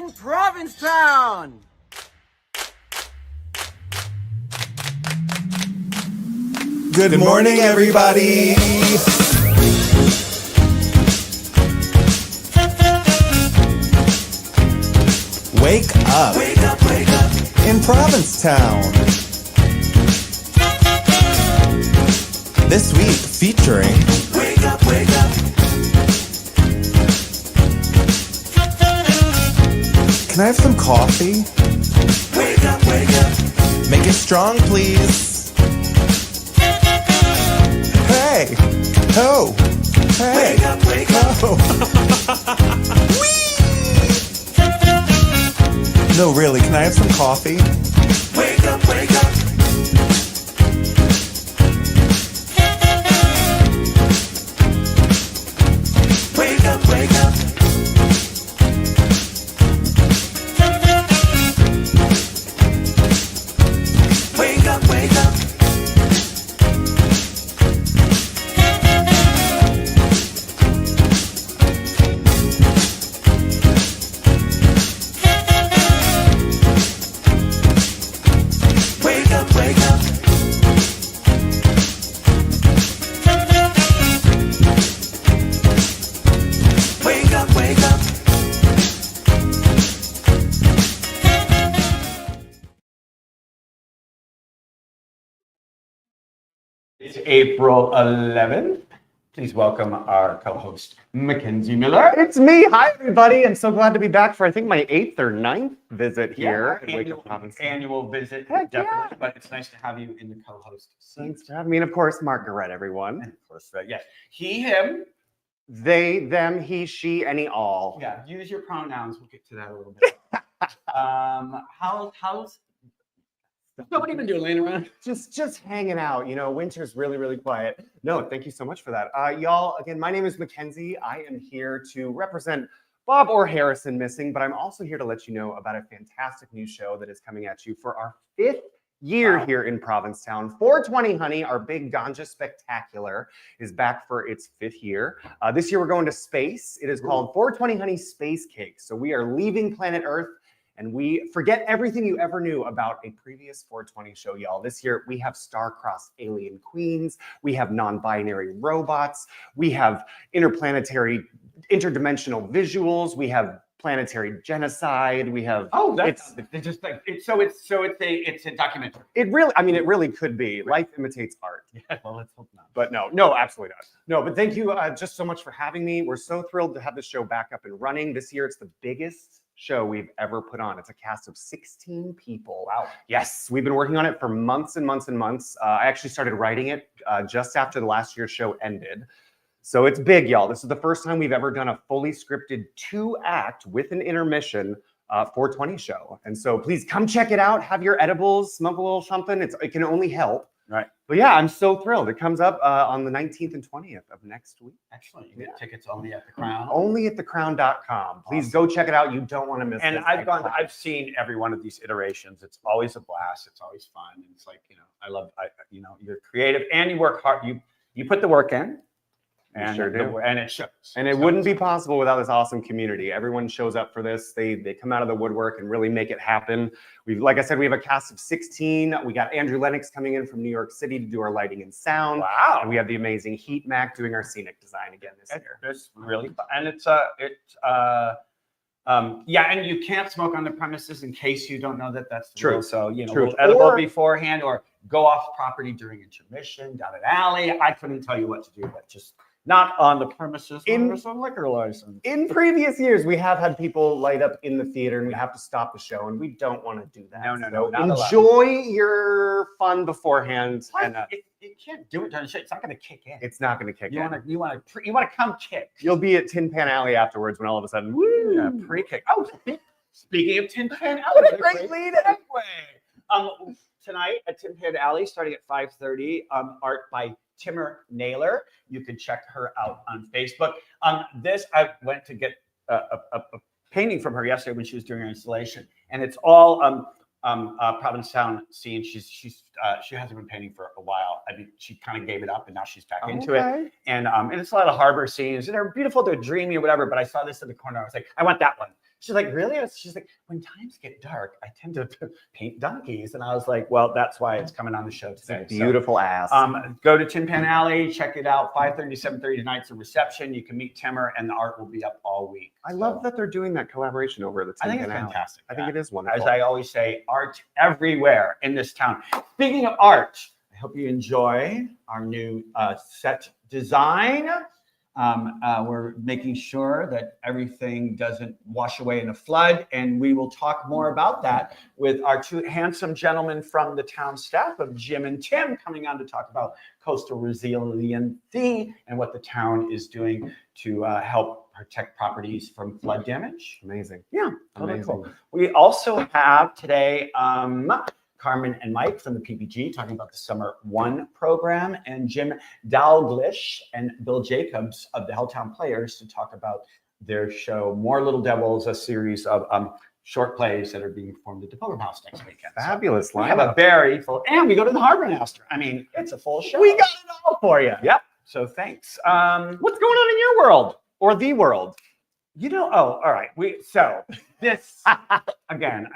in Provincetown. Good morning, everybody. Wake up. Wake up, wake up. In Provincetown. This week featuring Wake up, wake up. Can I have some coffee? Wake up, wake up. Make it strong, please. Hey. Ho. Hey. Wake up, wake up. No, really, can I have some coffee? Wake up, wake up. Wake up, wake up. Wake up, wake up. It's April 11th. Please welcome our co-host, Mackenzie Miller. It's me. Hi, everybody. I'm so glad to be back for, I think, my 8th or 9th visit here. Annual visit, Heck definitely. yeah. But it's nice to have you in the co-host seat. Thanks for having me. And, of course, Margaret, everyone. And of course, yes. He, him. They, them, he, she, any, all. Yeah, use your pronouns. We'll get to that a little bit. How's nobody been doing laying around? Just hanging out. You know, winter's really, really quiet. No, thank you so much for that. Y'all, again, my name is Mackenzie. I am here to represent Bob or Harrison missing, but I'm also here to let you know about a fantastic new show that is coming at you for our 5th year here in Provincetown. 420 Honey, our big ganja spectacular, is back for its 5th year. This year we're going to space. It is called 420 Honey Space Cake. So we are leaving planet Earth and we forget everything you ever knew about a previous 420 show, y'all. This year, we have star-crossed alien queens. We have non-binary robots. We have interdimensional visuals. We have planetary genocide. We have it's just like it's a documentary. It really could be. Life imitates art. Yeah, well, let's hope not. But no, absolutely not. No, but thank you just so much for having me. We're so thrilled to have the show back up and running. This year, it's the biggest show we've ever put on. It's a cast of 16 people. Wow. Yes, we've been working on it for months and months and months. I actually started writing it just after the last year's show ended. So it's big, y'all. This is the first time we've ever done a fully scripted 2-act with an intermission 420 show. And so please come check it out. Have your edibles, smoke a little something. It can only help. Right. But yeah, I'm so thrilled. It comes up on the 19th and 20th of next week. Excellent. You get tickets only at the Crown. Only at thecrown.com. Please go check it out. You don't want to miss it. And I've seen every one of these iterations. It's always a blast. It's always fun. And it's like, you're creative and you work hard. You put the work in. And sure do. And it shows. And it wouldn't be possible without this awesome community. Everyone shows up for this. They come out of the woodwork and really make it happen. Like I said, we have a cast of 16. We got Andrew Lennox coming in from New York City to do our lighting and sound. Wow. And we have the amazing Heat Mac doing our scenic design again this year. It's really fun. And and you can't smoke on the premises in case you don't know that that's the rule. So, edible beforehand or go off property during intermission, down an alley. I couldn't tell you what to do, but just not on the premises under some liquor license. In previous years, we have had people light up in the theater and we have to stop the show, and we don't want to do that. No. Enjoy your fun beforehand. And you can't do it during the show. It's not going to kick in. It's not going to kick in. You want to come kick. You'll be at Tin Pan Alley afterwards when all of a sudden, woo, yeah, pre-kick. Oh, speaking of Tin Pan Alley, what a great lead segue. Tonight at Tin Pan Alley, starting at 5:30, art by Timur Naylor. You can check her out on Facebook. I went to get a painting from her yesterday when she was doing her installation, and it's all Provincetown scene. She hasn't been painting for a while. I mean, she kind of gave it up, and now she's back into it. And it's a lot of harbor scenes, and they're beautiful, they're dreamy or whatever. But I saw this in the corner. I was like, I want that one. She's like, really? She's like, when times get dark, I tend to paint donkeys. And I was like, well, that's why it's coming on the show today. Beautiful ass. Go to Tin Pan Alley, check it out. 5:30 to 7:30 tonight's a reception. You can meet Timmer, and the art will be up all week. I love that they're doing that collaboration over at the Tin I think Pan it's Alley. fantastic. I think it is wonderful. As I always say, art everywhere in this town. Speaking of art, I hope you enjoy our new set design. We're making sure that everything doesn't wash away in a flood, and we will talk more about that with our two handsome gentlemen from the town staff of Jim and Tim coming on to talk about coastal resiliency and what the town is doing to help protect properties from flood damage. Amazing. Yeah, Amazing. cool. We also have today Carmen and Mike from the PPG talking about the Summer One program, and Jim Dalglish and Bill Jacobs of the Helltown Players to talk about their show, More Little Devils, a series of short plays that are being performed at the Pilgrim House next weekend. Fabulous So we have a very full, and we go to the Harbor Master. I mean, it's a full show. We got it all for you. Yep. So thanks. What's going on in your world or the world? All right. So this again,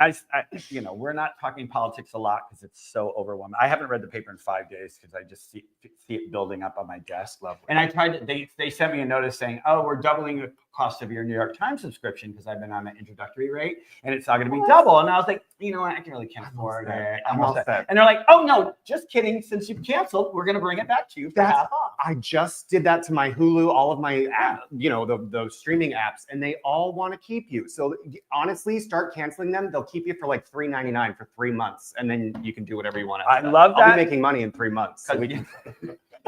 we're not talking politics a lot because it's so overwhelming. I haven't read the paper in 5 days because I just see it building up on my desk. Lovely. And I tried to, they sent me a notice saying, oh, we're doubling the cost of your New York Times subscription because I've been on an introductory rate and it's not going to be double. And I was like, you know what? I really can't afford it. I'm all set. And they're like, oh no, just kidding. Since you've canceled, we're going to bring it back to you for half off. I just did that to my Hulu, all of my, the streaming apps, and they all want to keep you. So honestly, start canceling them. They'll keep you for like $3.99 for 3 months, and then you can do whatever you want. I love that. I'll be making money in 3 months. So we can...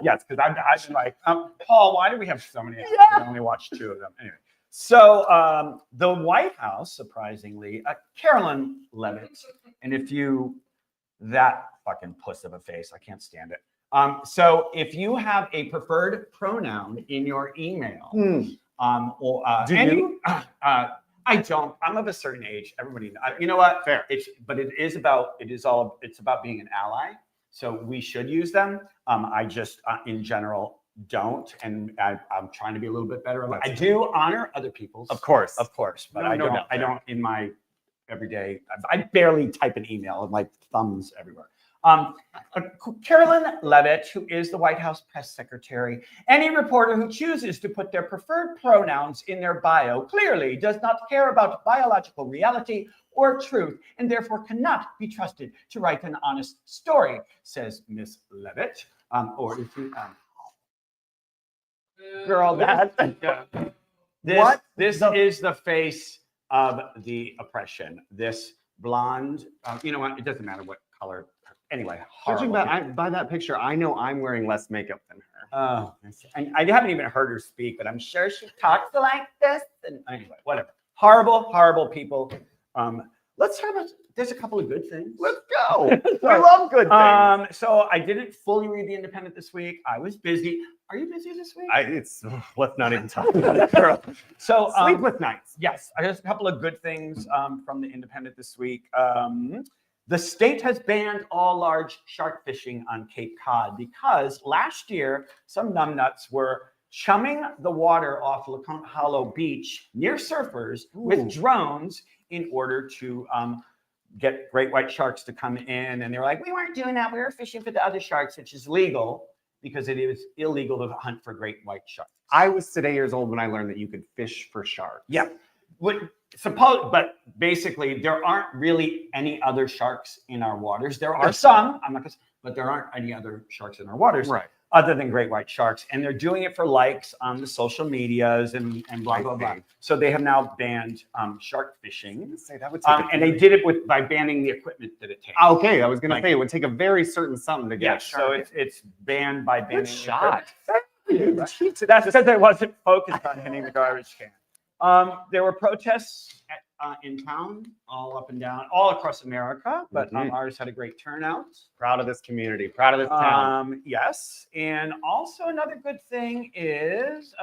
Yes, because I've been like, Paul, why do we have so many apps? Yeah. We only watch 2 of them. Anyway. So the White House, surprisingly, Carolyn Levitt, and that fucking puss of a face, I can't stand it. So if you have a preferred pronoun in your email, do you? I don't. I'm of a certain age. Everybody, you know what? Fair. It's about being an ally. So we should use them. I just, in general, don't, and I'm trying to be a little bit better. I do honor other people's, of course, but I don't in my everyday. I barely type an email and like thumbs everywhere. Carolyn Levitt, who is the White House press secretary, any reporter who chooses to put their preferred pronouns in their bio clearly does not care about biological reality or truth, and therefore cannot be trusted to write an honest story, says Miss Levitt. Or if you, girl, this is the face of the oppression. This blonde, you know what? It doesn't matter what color. Anyway, judging by that picture, I know I'm wearing less makeup than her. Oh, I haven't even heard her speak, but I'm sure she talks like this. And anyway, whatever. Horrible people. Let's talk about. There's a couple of good things. Let's go. We love good things. So I didn't fully read The Independent this week. I was busy. Are you busy this week? Let's not even talk about it, girl. So sleepless nights. Yes, I just a couple of good things from The Independent this week. The state has banned all large shark fishing on Cape Cod because last year some numbnuts were chumming the water off LeConte Hollow Beach near surfers with drones in order to get great white sharks to come in. And they were like, we weren't doing that. We were fishing for the other sharks, which is legal because it is illegal to hunt for great white sharks. I was today years old when I learned that you could fish for sharks. Yeah. But basically, there aren't really any other sharks in our waters. There are some, but there aren't any other sharks in our waters, right? Other than great white sharks, and they're doing it for likes on the social medias and blah blah blah. So they have now banned shark fishing. That would take and they did it by banning the equipment that it takes. Okay, I was going to say it would take a very certain something to get. So it's banned by banning. Good shot. That's because I wasn't focused on hitting the garbage can. There were protests in town, all up and down, all across America, but ours had a great turnout. Proud of this community, proud of this town. Yes, and also another good thing is,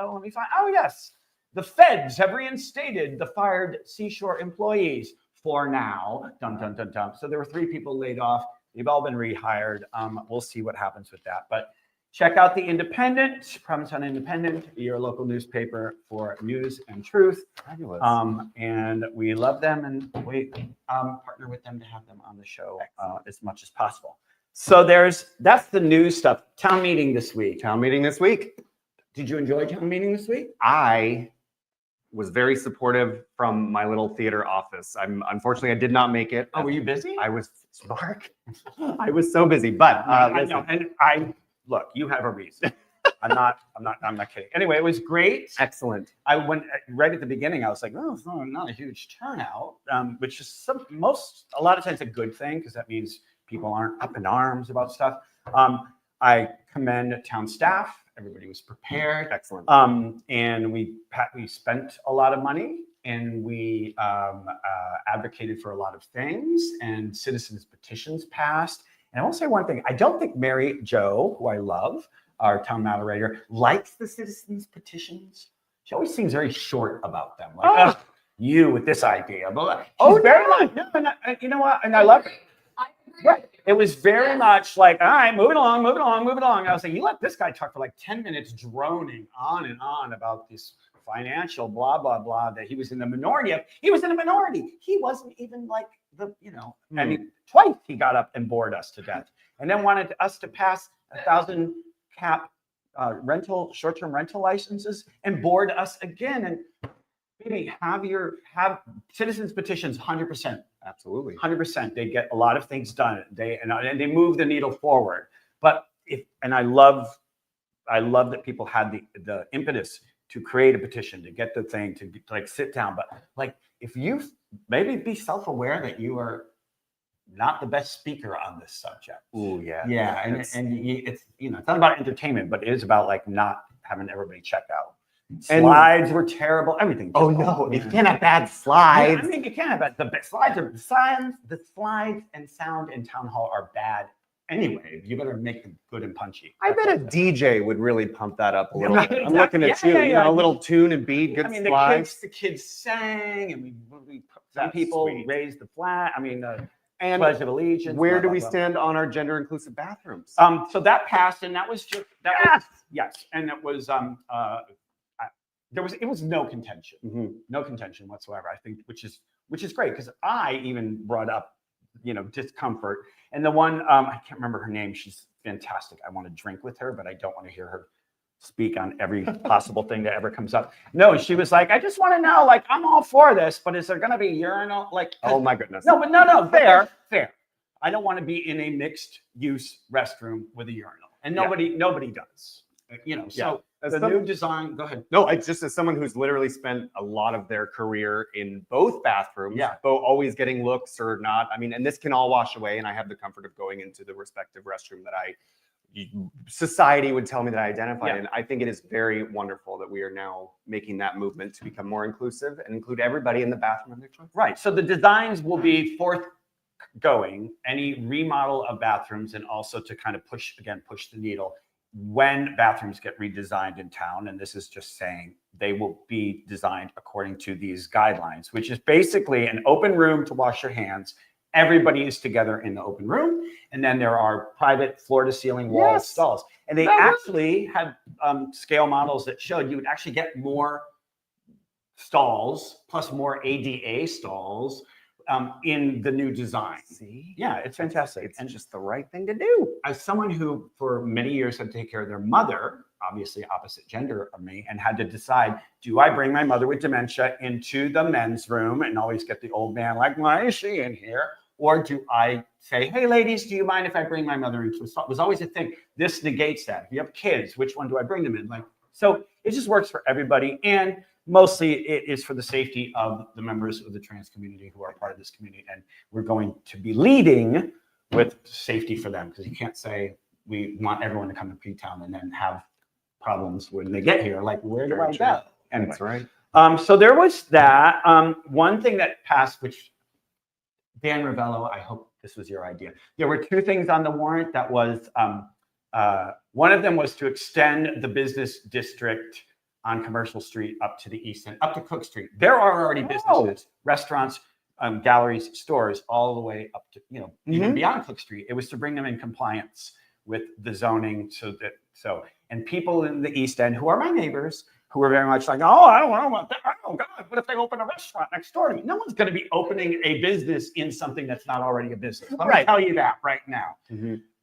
the feds have reinstated the fired seashore employees for now. Dum, dum, dum, dum. So there were 3 people laid off. They've all been rehired. We'll see what happens with that. But Check out the Independent, Provincetown Independent, your local newspaper for news and truth. Fabulous. And we love them, and we partner with them to have them on the show as much as possible. So that's the news stuff. Town meeting this week. Town meeting this week. Did you enjoy town meeting this week? I was very supportive from my little theater office. Unfortunately, I did not make it. Oh, were you busy? I was, Mark. I was so busy, but I know, and look, you have a reason. I'm not kidding. Anyway, it was great. Excellent. I went right at the beginning. I was like, oh, it's not a huge turnout, which is a lot of times a good thing because that means people aren't up in arms about stuff. I commend town staff. Everybody was prepared. Excellent. And we spent a lot of money, and we advocated for a lot of things, and citizens petitions passed. And I will say one thing. I don't think Mary Jo, who I love, our town moderator, likes the citizens petitions. She always seems very short about them. Like, you with this idea. But she's very like, no, and you know what? And I love it. Right. It was very much like, all right, moving along. I was like, you let this guy talk for like 10 minutes droning on and on about this financial blah, blah, blah, that he was in the minority of. He was in a minority. He wasn't even like I mean, twice he got up and bored us to death and then wanted us to pass 1,000 cap short-term rental licenses and bored us again. And maybe have citizens petitions 100%. Absolutely. 100%. They get a lot of things done. They move the needle forward. But I love that people had the impetus to create a petition, to get the thing, to like sit down. But like, if you maybe be self-aware that you are not the best speaker on this subject. Oh yeah. Yeah. And it's not about entertainment, but it is about like not having everybody check out. Slides were terrible. Everything. Oh no! You can't have bad slides. Yeah, I mean, you can't have bad. The slides are the slides and sound in town hall are bad anyway. You better make them good and punchy. I bet a DJ would really pump that up a little bit. Exactly. I'm looking at you. Yeah. A little tune and beat, good slides. The kids sang, and some That's people sweet. raised the flag. I mean, and Pledge of Allegiance. Where do we stand on our gender inclusive bathrooms? So that passed, and that was just yes, and it was it was no contention, no contention whatsoever. I think, which is great because I even brought up, discomfort. And the one I can't remember her name. She's fantastic. I want to drink with her, but I don't want to hear her speak on every possible thing that ever comes up. No, she was like, I just want to know, like, I'm all for this, but is there going to be urinal? Like, oh my goodness. No, but no, fair. I don't want to be in a mixed use restroom with a urinal, and nobody does. So the new design. Go ahead. No, it's just as someone who's literally spent a lot of their career in both bathrooms, both always getting looks or not. I mean, and this can all wash away, and I have the comfort of going into the respective restroom that society would tell me that I identify in. I think it is very wonderful that we are now making that movement to become more inclusive and include everybody in the bathroom of their choice. Right. So the designs will be forthgoing, any remodel of bathrooms, and also to kind of push the needle. When bathrooms get redesigned in town, and this is just saying they will be designed according to these guidelines, which is basically an open room to wash your hands. Everybody is together in the open room, and then there are private floor-to-ceiling wall stalls. And they actually have scale models that showed you would actually get more stalls plus more ADA stalls in the new design. See? Yeah, it's fantastic. It's just the right thing to do. As someone who for many years had to take care of their mother, obviously opposite gender of me, and had to decide, do I bring my mother with dementia into the men's room and always get the old man like, why is she in here? Or do I say, hey, ladies, do you mind if I bring my mother into a stall? It was always a thing. This negates that. If you have kids, which one do I bring them in? So it just works for everybody. And mostly it is for the safety of the members of the trans community who are part of this community. And we're going to be leading with safety for them, because you can't say we want everyone to come to P-Town and then have problems when they get here. Like, where do I go? Anyway. That's right. So there was that. One thing that passed, which Dan Ravello, I hope this was your idea. There were two things on the warrant that was, one of them was to extend the business district on Commercial Street up to the east end, up to Cook Street. There are already businesses, restaurants, galleries, stores, all the way up to, even beyond Cook Street. It was to bring them in compliance with the zoning so that So, and people in the East End who are my neighbors, who are very much like, oh, I don't want that. Oh God, what if they open a restaurant next door to me? No one's going to be opening a business in something that's not already a business. Let me tell you that right now.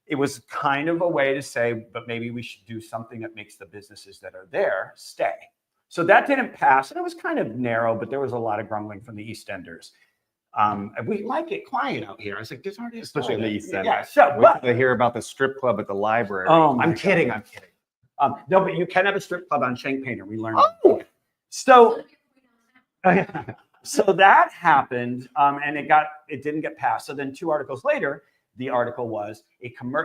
It was kind of a way to say, but maybe we should do something that makes the businesses that are there stay. So that didn't pass, and it was kind of narrow, but there was a lot of grumbling from the East Enders. We like it quiet out here. I was like, this already, especially in the East End. Yeah. So, but I hear about the strip club at the library. Oh, I'm kidding. No, but you can have a strip club on Shank Painter. We learned. Oh, so that happened, and it didn't get passed. So then 2 articles later, the article was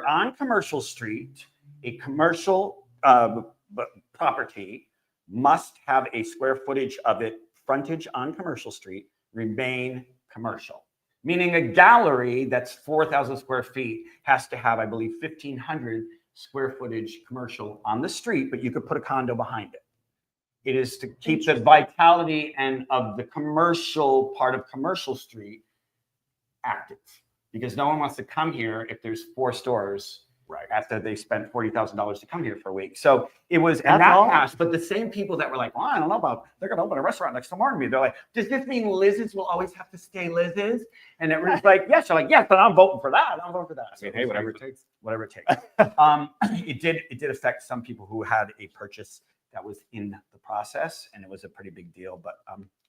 on Commercial Street, a commercial property must have a square footage of it frontage on Commercial Street remain commercial. Meaning a gallery that's 4,000 square feet has to have, I believe, 1,500 square footage commercial on the street, but you could put a condo behind it. It is to keep the vitality and of the commercial part of Commercial Street active, because no one wants to come here if there's 4 stores after they spent $40,000 to come here for a week. So it was, and that passed, but the same people that were like, well, I don't know about, they're going to open a restaurant next tomorrow to me. They're like, does this mean Liz's will always have to stay Liz's? And it was like, yes. They're like, yes, but I'm voting for that. I'm voting for that. So hey, whatever it takes. Whatever it takes. It did affect some people who had a purchase that was in the process, and it was a pretty big deal, but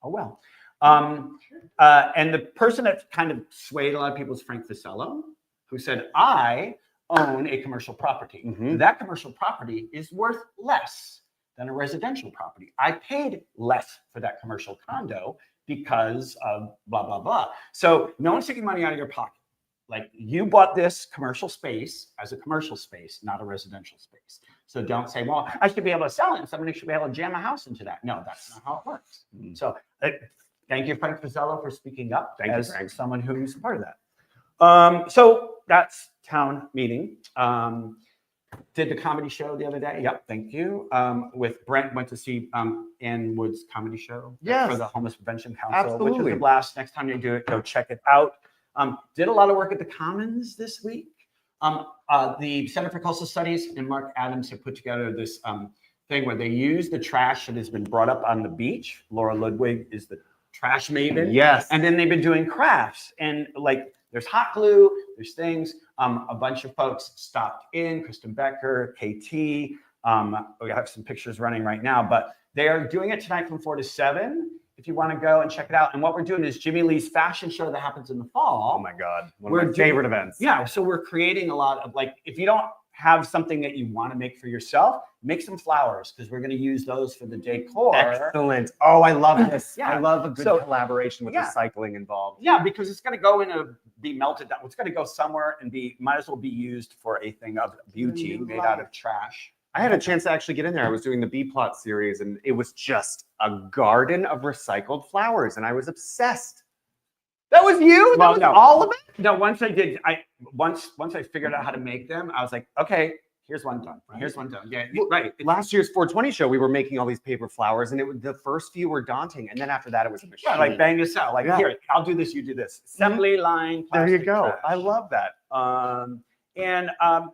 oh well. And the person that kind of swayed a lot of people is Frank Visello, who said, I own a commercial property. That commercial property is worth less than a residential property. I paid less for that commercial condo because of blah, blah, blah. So no one's taking money out of your pocket. Like, you bought this commercial space as a commercial space, not a residential space. So don't say, well, I should be able to sell it and somebody should be able to jam a house into that. No, that's not how it works. So thank you, Frank Visello, for speaking up. Thank you, Frank. Someone who's part of that. So that's town meeting. Did the comedy show the other day. Yep, thank you. With Brent, went to see Ann Wood's comedy show for the Homeless Prevention Council, which was a blast. Next time you do it, go check it out. Did a lot of work at the Commons this week. The Center for Coastal Studies and Marc Adams have put together this thing where they use the trash that has been brought up on the beach. Laura Ludwig is the trash maven. Yes. And then they've been doing crafts, and like there's hot glue, there's things. A bunch of folks stopped in, Kristen Becker, KT. We have some pictures running right now, but they are doing it tonight from 4 to 7. If you want to go and check it out. And what we're doing is Jimmy Lee's fashion show that happens in the fall. Oh my God. One of my favorite events. Yeah. So we're creating a lot of, like, if you don't have something that you want to make for yourself, make some flowers, because we're going to use those for the decor. Excellent. Oh, I love this. Yeah. I love a good collaboration with recycling involved. Yeah, because it's going to go in be melted down. It's going to go somewhere and might as well be used for a thing of beauty made out of trash. I had a chance to actually get in there. I was doing the B-Plot series, and it was just a garden of recycled flowers, and I was obsessed. That was you? That was all of it? No, once I figured out how to make them, I was like, okay, here's one done. Here's one done. Yeah, right. Last year's 420 show, we were making all these paper flowers, and the first few were daunting, and then after that, it was a machine. Yeah, like bang this out. Like, here, I'll do this, you do this. Assembly line. There you go. Trash. I love that.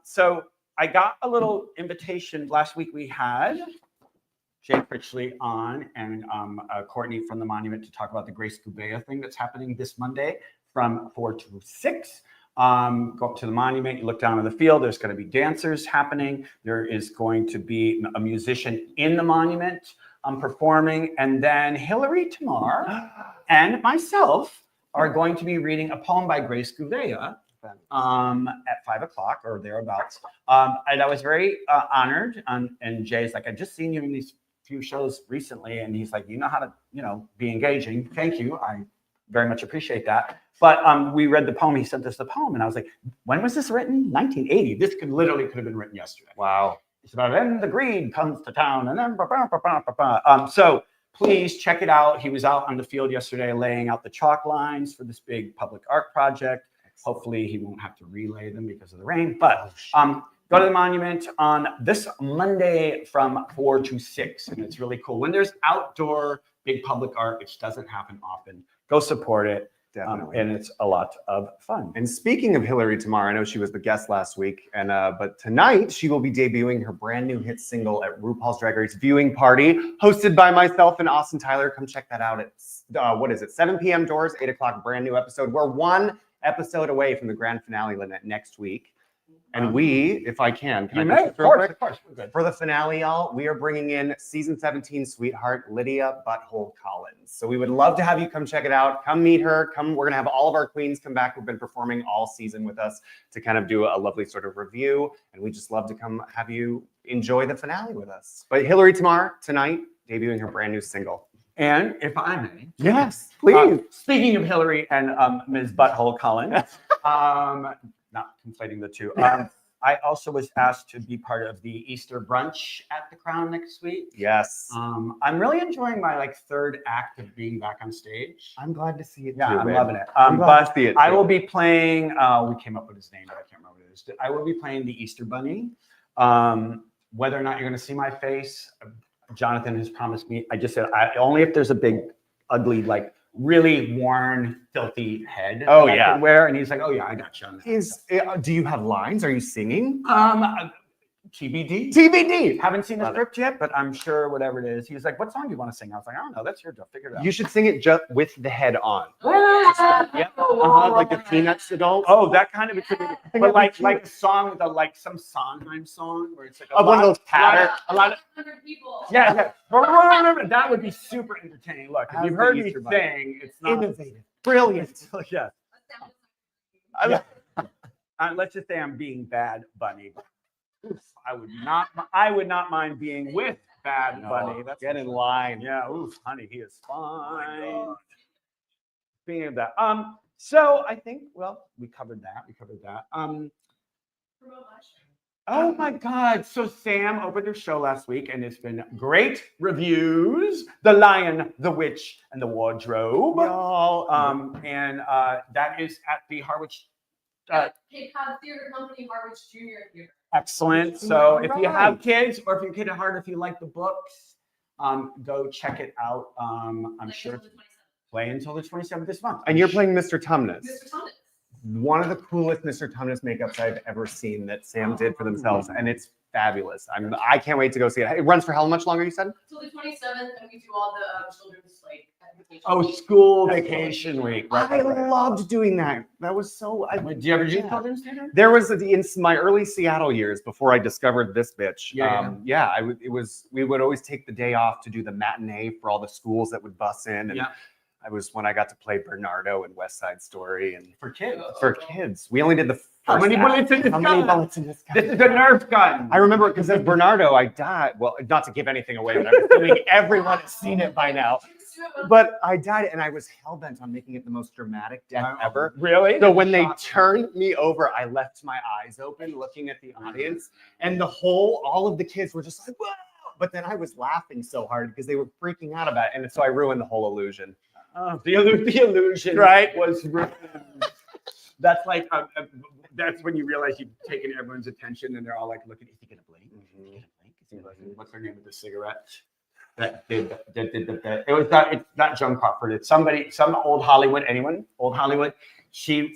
So I got a little invitation. Last week we had Jay Critchley on and Courtney from the Monument to talk about the Grace Gouveia thing that's happening this Monday from 4 to 6. Go up to the Monument, you look down on the field, there's going to be dancers happening. There is going to be a musician in the Monument performing. And then Hillary Tamar and myself are going to be reading a poem by Grace Gouveia at 5 o'clock or thereabouts. And I was very honored. And Jay's like, I just seen you in these few shows recently. And he's like, you know how to, be engaging. Thank you. I very much appreciate that. But we read the poem. He sent us the poem. And I was like, when was this written? 1980. This could have been written yesterday. Wow. It's about, and the greed comes to town. And then, so please check it out. He was out on the field yesterday laying out the chalk lines for this big public art project. Hopefully he won't have to relay them because of the rain. But go to the Monument on this Monday from 4 to 6. And it's really cool. When there's outdoor big public art, which doesn't happen often, go support it. Definitely. And it's a lot of fun. And speaking of Hillary Tamar, I know she was the guest last week, and but tonight she will be debuting her brand new hit single at RuPaul's Drag Race viewing party, hosted by myself and Austin Tyler. Come check that out at 7 p.m. doors, 8 o'clock, brand new episode. We're one episode away from the grand finale, Lynette, next week. And we, if I can You I may, pitch of this real course, quick? we're good. For the finale, y'all, we are bringing in season 17 sweetheart Lydia Butthole Collins. So we would love to have you come check it out. Come meet her. We're gonna have all of our queens come back who've been performing all season with us to kind of do a lovely sort of review. And we just love to come have you enjoy the finale with us. But Hillary Tamar tonight debuting her brand new single. And if I may, Yes, please. speaking of Hillary and Ms. Butthole Collins, not conflating the two. I also was asked to be part of the Easter brunch at the Crown next week. Yes. I'm really enjoying my third act of being back on stage. I'm glad to see it Yeah, too. I'm babe. loving it. I'm glad But to see it I too. will be playing. We came up with his name, but I can't remember what it is. I will be playing the Easter Bunny. Whether or not you're going to see my face, Jonathan has promised me. I just said only if there's a big, ugly, really worn, filthy head. Oh, that I yeah. can wear, and he's like, "Oh yeah, I got you on that." Do you have lines? Are you singing? TBD. TBD. Haven't seen the Love it. script yet, but I'm sure whatever it is. He was like, "What song do you want to sing?" I was like, "I don't know. That's your job. Figure it out." You should sing it just with the head on. Yeah. Like the Peanuts adults. Oh, that kind of a that'd but be like cute. a song with some Sondheim song where it's like One of those pattern. a lot of 100 people. yeah. That would be super entertaining. Look, if How's you've the heard me Easter Bunny? sing, it's not Innovative. Brilliant. yeah. I- Let's just say I'm being Bad Bunny. Oof, I would not mind being with Bad Bunny. That's Get in line. yeah. Oof, honey, he is fine. Speaking of that, so I think we covered that. Oh my God. So Sam opened her show last week and it's been great reviews. The Lion, the Witch, and the Wardrobe. Y'all, And that is at the Harwich. Cape Cod Theater Company, Harwich Junior Theater. Excellent. So if you Alright. have kids or if you're kid at heart, if you like the books, go check it out. I'm sure it's play until the 27th this month. and you're playing Mr. Tumnus. Mr. Thomas. One of the coolest Mr. Tumnus makeups I've ever seen that Sam did for themselves, and it's fabulous. I can't wait to go see it. It runs for how much longer, you said? Till the 27th, and we do all the children's vacation. Oh, school vacation week. I loved doing that. That was so. Did you ever do Yeah. children's theater? There was in my early Seattle years before I discovered this bitch. We would always take the day off to do the matinee for all the schools that would bus in, and Yeah. I was when I got to play Bernardo in West Side Story, and For kids. for kids, we only did the. How first many act. bullets in this How many gun? bullets in this gun? This is the Nerf gun. I remember because as Bernardo, I died. Well, not to give anything away, but I'm assuming everyone has seen it by now. But I died, and I was hell bent on making it the most dramatic death ever. Really? So when they turned me over, I left my eyes open, looking at the audience, and all of the kids were just like, "Whoa!" But then I was laughing so hard because they were freaking out about it, and so I ruined the whole illusion. The illusion, Right. was ruined. That's like that's when you realize you've taken everyone's attention, and they're all like looking. Is he gonna blink? Is he gonna blink? Is he gonna blink? What's her name with the cigarette? That did the it was not it's not Joan Crawford. It's some old Hollywood. Anyone? Old Hollywood. She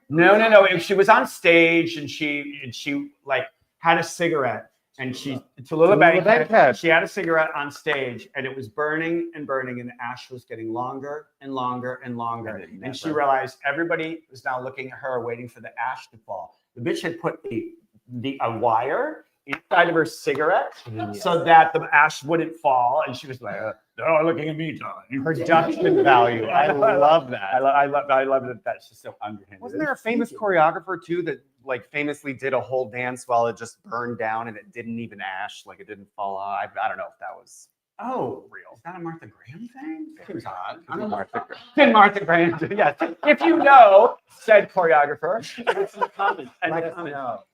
no. She was on stage and she like had a cigarette and she Tallulah Bankhead. She had a cigarette on stage and it was burning and burning and the ash was getting longer and longer and longer. And she realized everybody was now looking at her, waiting for the ash to fall. The bitch had put a wire inside of her cigarette so that the ash wouldn't fall, and she was like, "They're all looking at me, darling." Production value. I love that. I love that. That's just so underhanded. Wasn't there a famous choreographer too that like famously did a whole dance while it just burned down and it didn't even ash, like it didn't fall off? I don't know if that was real. Is that a Martha Graham thing? Seems odd. I don't know. Martha Graham. Did Martha Graham? Yes. If you know said choreographer, it's in the comments.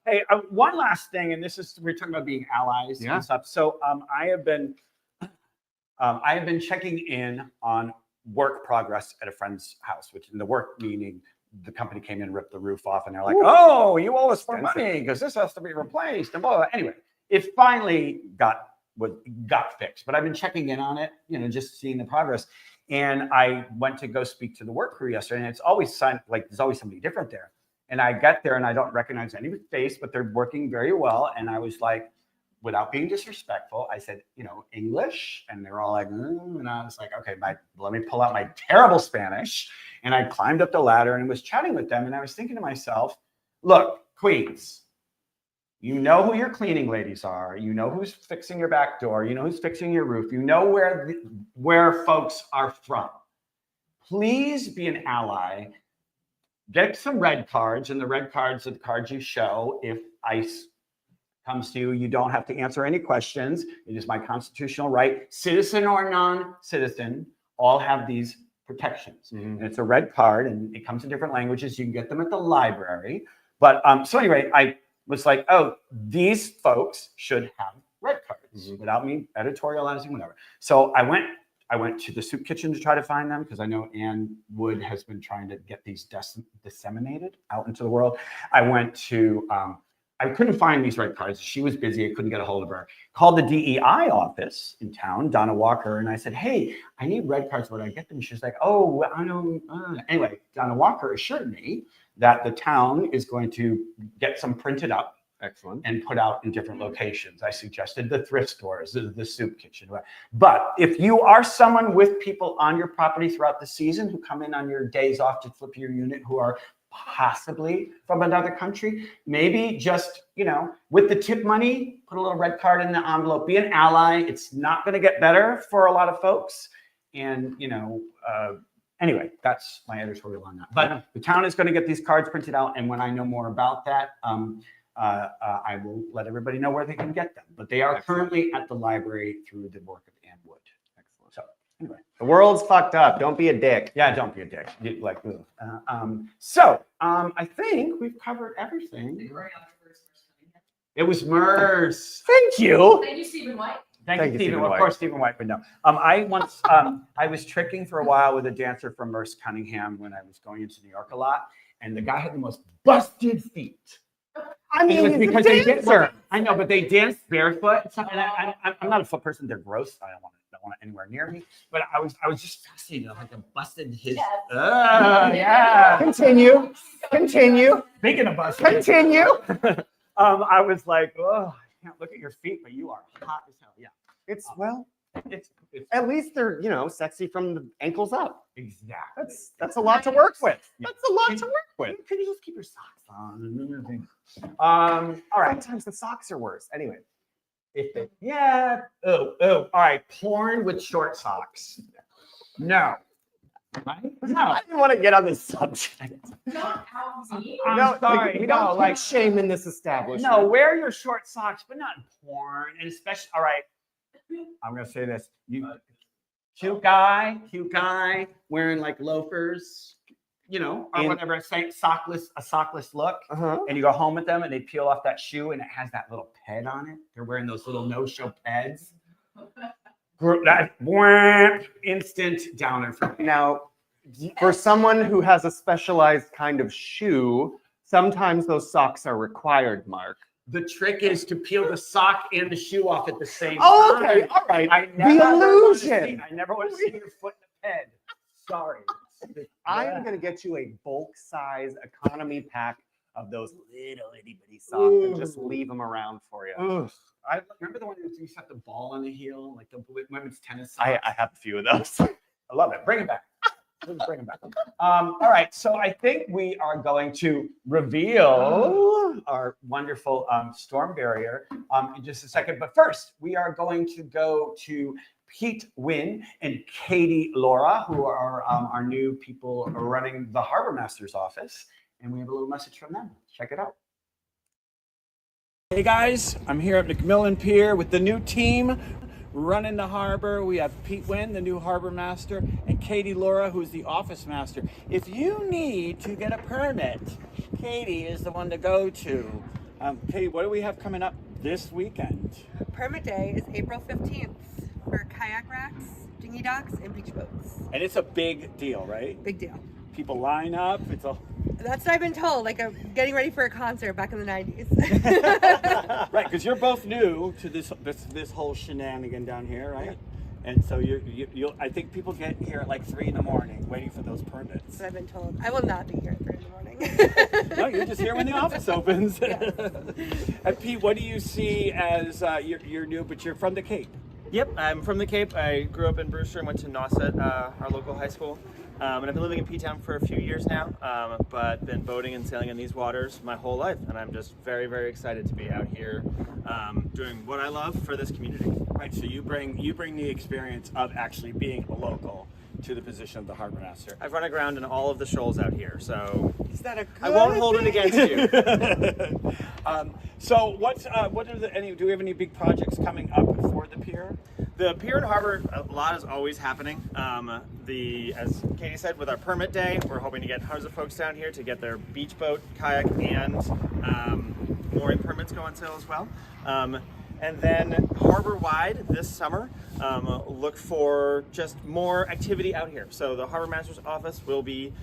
Hey, one last thing, and this is we're talking about being allies and stuff. So I have been checking in on work progress at a friend's house, which in the work meaning the company came in and ripped the roof off, and they're like, "Oh, you owe us more money because this has to be replaced." And blah, blah, blah. Anyway, it finally got got fixed. But I've been checking in on it, just seeing the progress. And I went to go speak to the work crew yesterday, and it's always there's always somebody different there. And I get there and I don't recognize anybody's face, but they're working very well. And I was like, without being disrespectful, I said, English, and they're all like, and I was like, okay, let me pull out my terrible Spanish. And I climbed up the ladder and was chatting with them. And I was thinking to myself, look, queens, you know who your cleaning ladies are. You know who's fixing your back door. You know who's fixing your roof. You know where folks are from. Please be an ally. Get some red cards, and the red cards are the cards you show. If ICE comes to you, you don't have to answer any questions. It is my constitutional right. Citizen or non-citizen, all have these protections. And it's a red card, and it comes in different languages. You can get them at the library. But so anyway, I was like, oh, these folks should have red cards without me editorializing, whatever. So I went to the soup kitchen to try to find them because I know Ann Wood has been trying to get these disseminated out into the world. I went to, I couldn't find these red cards. She was busy. I couldn't get a hold of her. Called the DEI office in town, Donna Walker, and I said, hey, I need red cards. Where do I get them? She's like, oh, I don't. Anyway, Donna Walker assured me that the town is going to get some printed up. Excellent. And put out in different locations. I suggested the thrift stores, the soup kitchen. But if you are someone with people on your property throughout the season who come in on your days off to flip your unit who are possibly from another country, maybe just, with the tip money, put a little red card in the envelope, be an ally. It's not going to get better for a lot of folks. And, anyway, that's my editorial on that. But the town is going to get these cards printed out. And when I know more about that, I will let everybody know where they can get them. But they are currently at the library through the work of Ann Wood. Excellent. So anyway, the world's fucked up. Don't be a dick. Yeah, don't be a dick. I think we've covered everything. It was Merce. Thank you. Thank you, Stephen White. Thank you, Stephen. Well, of course, Stephen White would know. I was tricking for a while with a dancer from Merce Cunningham when I was going into New York a lot, and the guy had the most busted feet. I mean, it was because he's a dancer. I know, but they danced barefoot. And I'm not a foot person. They're gross. I don't want it anywhere near me. But I was just fascinated. Like I busted his. Yes. Yeah. Continue. Speaking of busted. Continue. I was like, oh, I can't look at your feet, but you are hot as hell. Yeah. It's At least they're sexy from the ankles up. Exactly. That's a lot to work with. Yeah. That's a lot to work with. Can you just keep your socks on? All right. Sometimes the socks are worse. Anyway. All right. Porn with short socks. No. Right? No. I didn't want to get on this subject. Not out me. I'm sorry. We don't like shame in this establishment. No, wear your short socks, but not in porn. And especially, all right. I'm gonna say this. Cute guy wearing like loafers, or whatever, say a sockless look. And you go home with them and they peel off that shoe and it has that little ped on it. They're wearing those little no-show peds. That instant downer for me. Now, for someone who has a specialized kind of shoe, sometimes those socks are required, Mark. The trick is to peel the sock and the shoe off at the same Oh, time. okay, all right. The illusion. I never want to see your foot in the ped. Sorry. I am going to get you a bulk size economy pack of those little itty bitty socks and just leave them around for you. I remember the one that used to have the ball on the heel, like the women's tennis socks. I have a few of those. I love it. Bring it back. Bring it back. All right. So I think we are going to reveal our wonderful storm barrier in just a second. But first, we are going to go to Pete Whinn and Katie Laura, who are our new people running the Harbor Master's office. And we have a little message from them. Check it out. Hey guys, I'm here at McMillan Pier with the new team running the harbor. We have Pete Whinn, the new harbor master, and Katie Laura, who's the office master. If you need to get a permit, Katie is the one to go to. Katie, what do we have coming up this weekend? Permit Day is April 15th for kayak racks, dinghy docks, and beach boats. And it's a big deal, right? Big deal. people line up. It's all That's what I've been told. Like I'm getting ready for a concert back in the 90s. right, because you're both new to this whole shenanigan down here, right? And so you'll I think people get here at like 3 in the morning waiting for those permits. That's what I've been told. I will not be here at 3 in the morning. No, you're just here when the office opens. And Pete, what do you see as you're new, but you're from the Cape? Yep, I'm from the Cape. I grew up in Brewster and went to Nauset, our local high school. And I've been living in P-Town for a few years now, but been boating and sailing in these waters my whole life. And I'm just very, very excited to be out here doing what I love for this community. Right, so you bring the experience of actually being a local to the position of the harbor master. I've run aground in all of the shoals out here, so Is that a I won't hold it thing? against you. So what are do we have any big projects coming up for the pier? The pier and harbor, a lot is always happening. As Katie said, with our permit day, we're hoping to get hundreds of folks down here to get their beach boat, kayak, and mooring permits go on sale as well. And then harbor-wide this summer, look for just more activity out here. So the Harbor Master's Office will be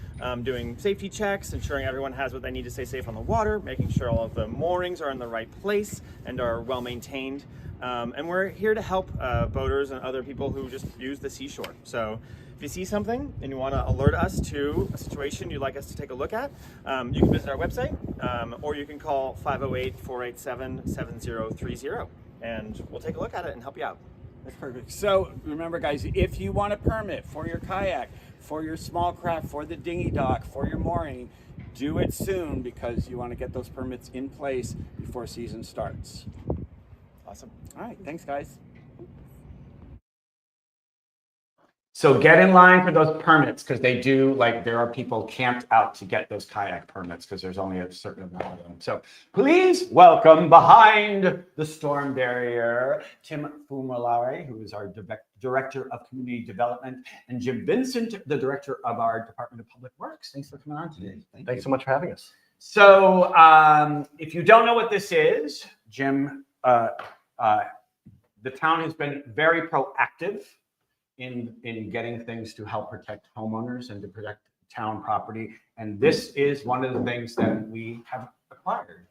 doing safety checks, ensuring everyone has what they need to stay safe on the water, making sure all of the moorings are in the right place and are well maintained. And we're here to help boaters and other people who just use the seashore. So if you see something and you want to alert us to a situation you'd like us to take a look at, you can visit our website or you can call 508-487-7030 and we'll take a look at it and help you out. That's perfect. So remember, guys, if you want a permit for your kayak, for your small craft, for the dinghy dock, for your mooring, do it soon because you want to get those permits in place before season starts. Awesome. All right, thanks, guys. So get in line for those permits because they do, like, there are people camped out to get those kayak permits because there's only a certain amount of them. So please welcome behind the storm barrier, Tim Famulare, who is our Director of Community Development, and Jim Vincent, the Director of our Department of Public Works. Thanks for coming on today. Thanks so much for having us. So if you don't know what this is, Jim, the town has been very proactive in getting things to help protect homeowners and to protect town property. And this is one of the things that we have acquired.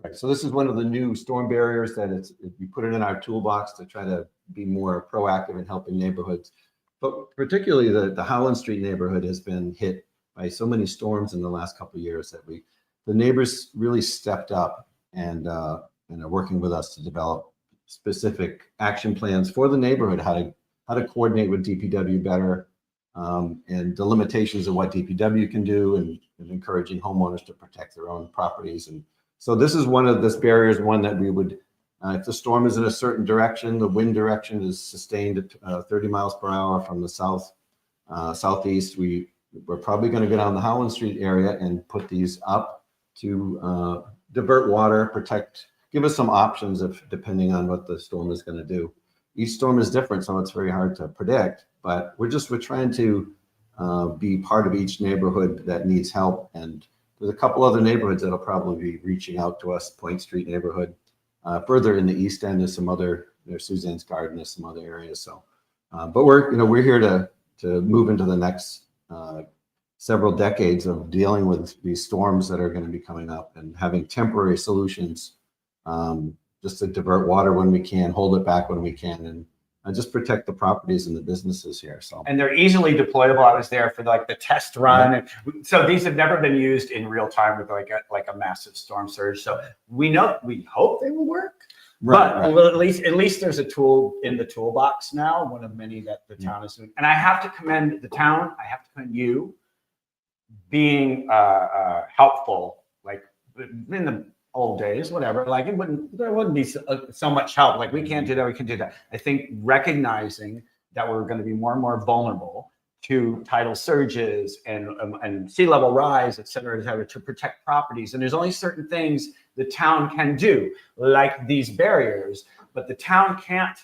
Right. So this is one of the new storm barriers that we put it in our toolbox to try to be more proactive in helping neighborhoods. But particularly the Howland Street neighborhood has been hit by so many storms in the last couple of years that the neighbors really stepped up and are working with us to develop specific action plans for the neighborhood, how to coordinate with DPW better, and the limitations of what DPW can do, and encouraging homeowners to protect their own properties. And so this barrier is one that we would, if the storm is in a certain direction, the wind direction is sustained at 30 miles per hour from the southeast, we're probably going to get on the Howland Street area and put these up to divert water, give us some options depending on what the storm is going to do. Each storm is different, so it's very hard to predict, but we're trying to be part of each neighborhood that needs help. And there's a couple other neighborhoods that'll probably be reaching out to us. Point Street neighborhood, further in the East End, there's Suzanne's Garden, there's some other areas. So, but we're here to move into the next several decades of dealing with these storms that are going to be coming up and having temporary solutions. Just to divert water when we can, hold it back when we can, and just protect the properties and the businesses here. So, and they're easily deployable. I was there for the test run. And so these have never been used in real time with like a massive storm surge. So we hope they will work. Right. Well, at least there's a tool in the toolbox now, one of many that the town is doing. And I have to commend the town. I have to commend you being helpful, like in the old days, whatever, like there wouldn't be so much help. Like we can't do that, we can do that. I think recognizing that we're going to be more and more vulnerable to tidal surges and sea level rise, et cetera, to protect properties. And there's only certain things the town can do, like these barriers, but the town can't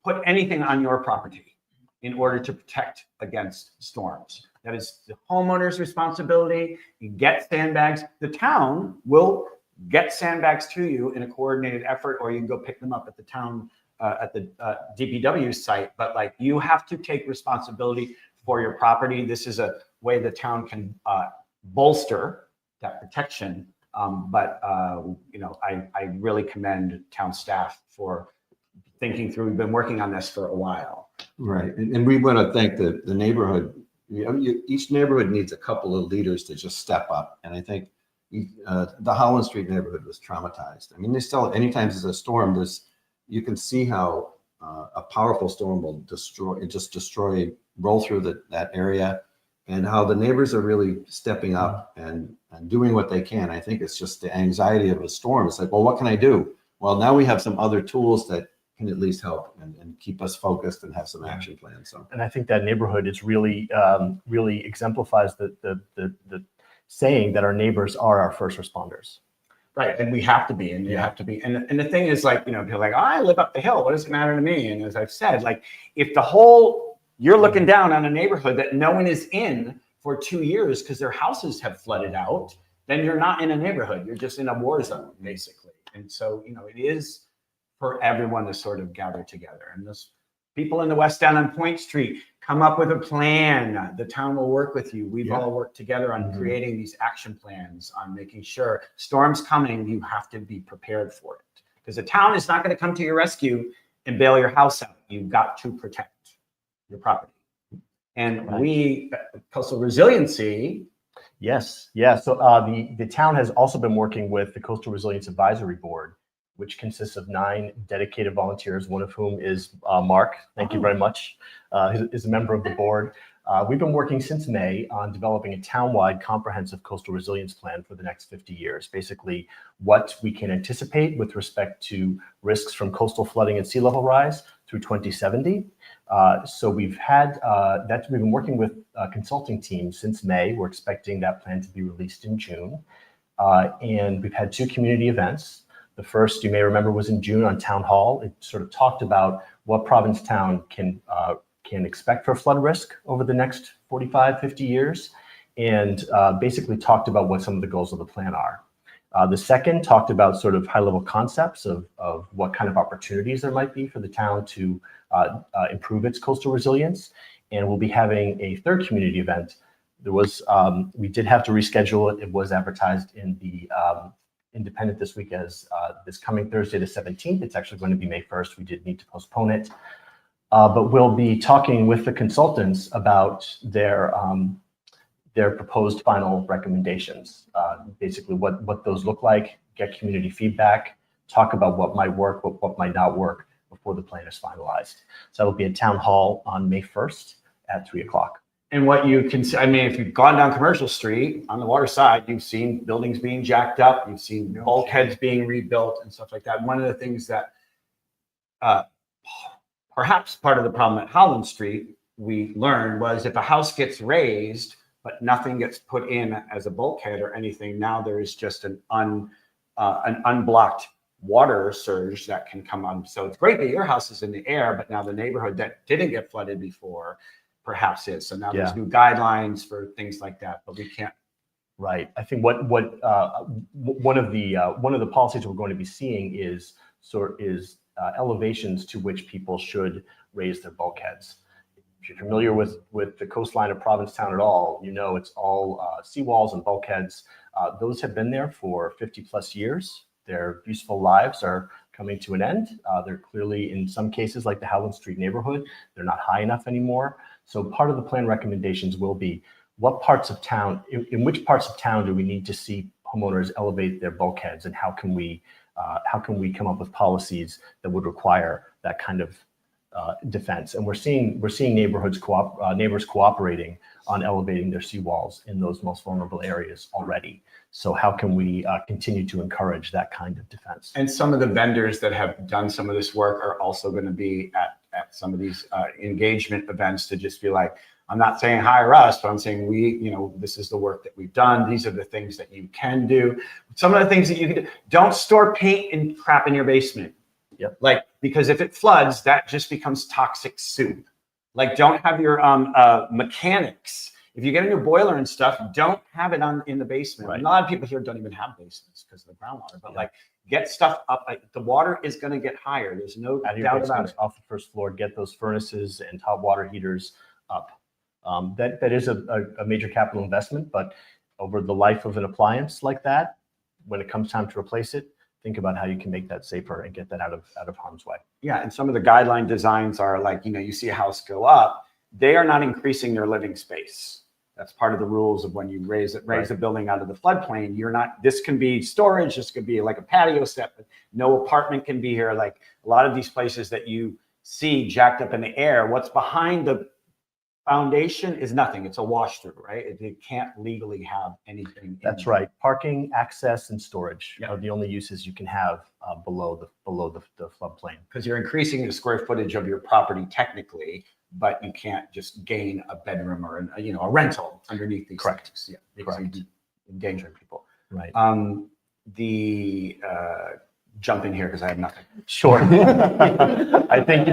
put anything on your property in order to protect against storms. That is the homeowner's responsibility. You get sandbags. The town will get sandbags to you in a coordinated effort, or you can go pick them up at the town, at the DPW site. But you have to take responsibility for your property. This is way the town can bolster that protection. But you know, I really commend town staff for thinking through. We've been working on this for a while. Right, and we want to thank the neighborhood. You know, each neighborhood needs a couple of leaders to just step up, and I think the Holland Street neighborhood was traumatized. I mean, they still, anytime there's a storm, you can see how a powerful storm will roll through that area, and how the neighbors are really stepping up and doing what they can. I think it's just the anxiety of a storm. It's like, well, what can I do? Well, now we have some other tools that can at least help and keep us focused and have some action plans. So, and I think that neighborhood is really exemplifies the saying that our neighbors are our first responders. Right, and we have to be, and you have to be. And the thing is, like, you know, people are like, oh, I live up the hill. What does it matter to me? And as I've said, like, if you're looking down on a neighborhood that no one is in for 2 years because their houses have flooded out, then you're not in a neighborhood. You're just in a war zone, basically. And so, you know, it is for everyone to sort of gather together. And those people in the West End on Point Street, come up with a plan. The town will work with you. We've all worked together on creating these action plans, on making sure storms coming, you have to be prepared for it. Because the town is not going to come to your rescue and bail your house out. You've got to protect your property. And we, coastal resiliency. Yes, yeah. So the town has also been working with the Coastal Resilience Advisory Board, which consists of 9 dedicated volunteers, one of whom is Marc. Thank you very much. Is a member of the board. We've been working since May on developing a town-wide comprehensive coastal resilience plan for the next 50 years. Basically, what we can anticipate with respect to risks from coastal flooding and sea level rise through 2070. So we've been working with a consulting team since May. We're expecting that plan to be released in June. And we've had 2 community events. The first, you may remember, was in June on Town Hall. It sort of talked about what Provincetown can expect for flood risk over the next 45, 50 years, and basically talked about what some of the goals of the plan are. The second talked about sort of high-level concepts of what kind of opportunities there might be for the town to improve its coastal resilience. And we'll be having a third community event. We did have to reschedule it. It was advertised in the Independent this week as this coming Thursday, the 17th. It's actually going to be May 1st. We did need to postpone it. But we'll be talking with the consultants about their proposed final recommendations. Basically what those look like, get community feedback, talk about what might work, what might not work before the plan is finalized. So it'll be at Town Hall on May 1st at 3 o'clock. And what you can see, I mean, if you've gone down Commercial Street on the water side, you've seen buildings being jacked up, you've seen bulkheads being rebuilt and stuff like that. One of the things that perhaps part of the problem at Holland Street we learned was if a house gets raised, but nothing gets put in as a bulkhead or anything, now there is just an unblocked water surge that can come on. So it's great that your house is in the air, but now the neighborhood that didn't get flooded before perhaps is. So now there's new guidelines for things like that, but we can't. Right. I think one of the policies we're going to be seeing is elevations to which people should raise their bulkheads. If you're familiar with the coastline of Provincetown at all, you know it's all seawalls and bulkheads. Those have been there for 50 plus years. Their useful lives are coming to an end. They're clearly, in some cases, like the Howland Street neighborhood, they're not high enough anymore. So part of the plan recommendations will be what parts of town, in which parts of town do we need to see homeowners elevate their bulkheads, and how can we come up with policies that would require that kind of defense? And we're seeing neighbors cooperating on elevating their seawalls in those most vulnerable areas already. So how can we continue to encourage that kind of defense? And some of the vendors that have done some of this work are also going to be at some of these engagement events to just be like, I'm not saying hire us, but I'm saying this is the work that we've done. These are the things that you can do. Some of the things that you can do. Don't store paint and crap in your basement. Yep. Like, because if it floods, that just becomes toxic soup. Like, don't have your mechanics. If you get a new boiler and stuff, don't have it in the basement. Right. A lot of people here don't even have basements because of the groundwater. But like, get stuff up. The water is going to get higher. There's no doubt about it. Off the first floor, get those furnaces and hot water heaters up. That is a major capital investment, but over the life of an appliance like that, when it comes time to replace it, think about how you can make that safer and get that out of harm's way. Yeah, and some of the guideline designs are like, you see a house go up, they are not increasing their living space. That's part of the rules of when you raise a building out of the floodplain. This can be storage, this could be like a patio set, but no apartment can be here. Like a lot of these places that you see jacked up in the air, what's behind the foundation is nothing. It's a wash through, right? It can't legally have anything. That's right. Parking, access, and storage are the only uses you can have below the floodplain. Because you're increasing the square footage of your property technically, but you can't just gain a bedroom or a rental underneath these things. Yeah, because you're endangering people. Right. Jump in here because I have nothing. Sure. I think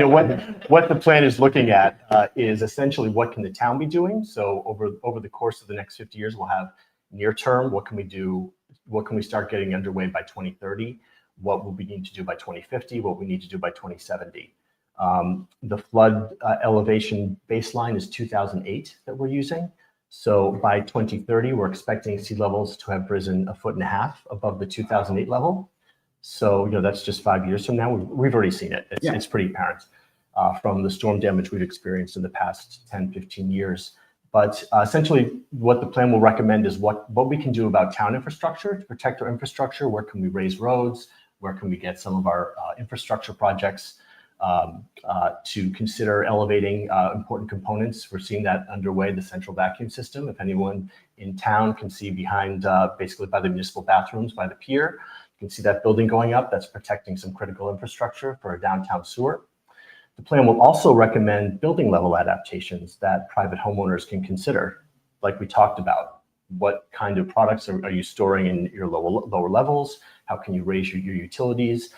what the plan is looking at is essentially what can the town be doing. So over the course of the next 50 years, we'll have near term. What can we do? What can we start getting underway by 2030? What will we need to do by 2050? What we need to do by 2070? The flood elevation baseline is 2008 that we're using. So by 2030, we're expecting sea levels to have risen 1.5 feet above the 2008 level. So, that's just 5 years from now. We've already seen it. It's pretty apparent from the storm damage we've experienced in the past 10, 15 years. But essentially, what the plan will recommend is what we can do about town infrastructure to protect our infrastructure. Where can we raise roads? Where can we get some of our infrastructure projects to consider elevating important components? We're seeing that underway, the central vacuum system. If anyone in town can see behind, basically by the municipal bathrooms, by the pier, you can see that building going up. That's protecting some critical infrastructure for a downtown sewer. The plan will also recommend building level adaptations that private homeowners can consider, like we talked about. What kind of products are you storing in your lower levels? How can you raise your utilities?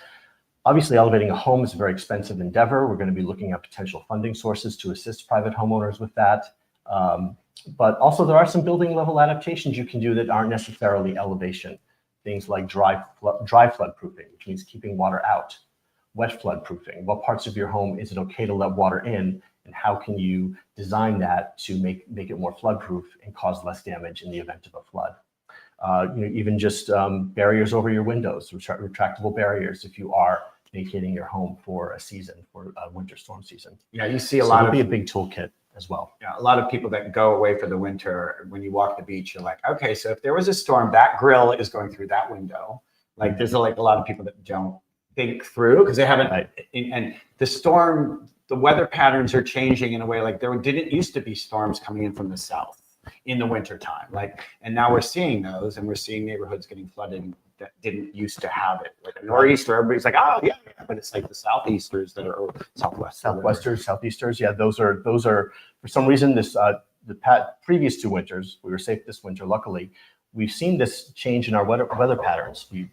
Obviously, elevating a home is a very expensive endeavor. We're going to be looking at potential funding sources to assist private homeowners with that. But also there are some building level adaptations you can do that aren't necessarily elevation. Things like dry flood proofing, which means keeping water out. Wet flood proofing. What parts of your home is it okay to let water in, and how can you design that to make it more flood proof and cause less damage in the event of a flood? Even just barriers over your windows, retractable barriers if you are vacating your home for a season, for a winter storm season. Yeah, you see it'll be a big toolkit as well. Yeah, a lot of people that go away for the winter, when you walk the beach, you're like, okay, so if there was a storm, that grill is going through that window. Like there's a lot of people that don't think through because they haven't. Right. And the weather patterns are changing in a way like there didn't used to be storms coming in from the south in the winter time. And now we're seeing those, and we're seeing neighborhoods getting flooded that didn't used to have it. Like a nor'easter, everybody's like, oh yeah, but it's like the southeasters that are southwesters, southeasters. Yeah, those are for some reason previous 2 winters, we were safe this winter. Luckily, we've seen this change in our weather patterns. We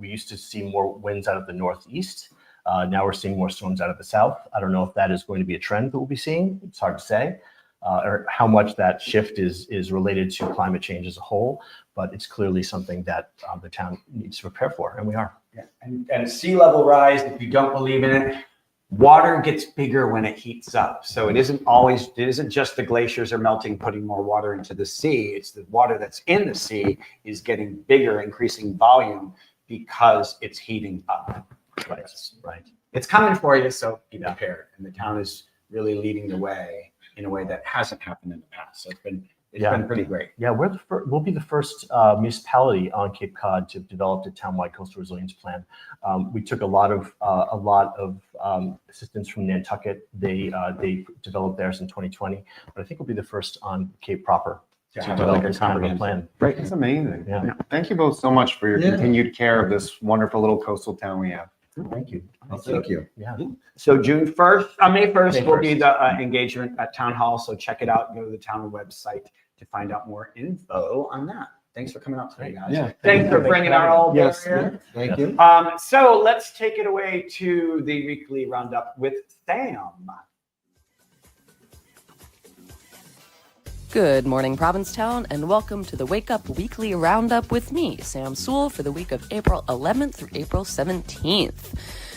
used to see more winds out of the northeast. Now we're seeing more storms out of the south. I don't know if that is going to be a trend that we'll be seeing. It's hard to say. Or how much that shift is related to climate change as a whole, but it's clearly something that the town needs to prepare for, and we are. Yeah, and sea level rise, if you don't believe in it, water gets bigger when it heats up. So it isn't just the glaciers are melting, putting more water into the sea. It's the water that's in the sea is getting bigger, increasing volume because it's heating up. Right. It's coming for you, so be prepared. And the town is really leading the way in a way that hasn't happened in the past. So it's been pretty great. Yeah, we'll be the first municipality on Cape Cod to develop a townwide coastal resilience plan. We took a lot of assistance from Nantucket. They developed theirs in 2020, but I think we'll be the first on Cape proper to develop this kind of a plan. Great, it's amazing. Yeah. Thank you both so much for your continued care of this wonderful little coastal town we have. Thank you. Thank you. Yeah. So May 1st will be the engagement at Town Hall. So check it out. Go to the town website to find out more info on that. Thanks for coming out today, guys. Yeah. Thanks for bringing our old barrier. Thank you. So let's take it away to the weekly roundup with Sam. Good morning, Provincetown, and welcome to the Wake Up Weekly Roundup with me, Sam Sewell, for the week of April 11th through April 17th.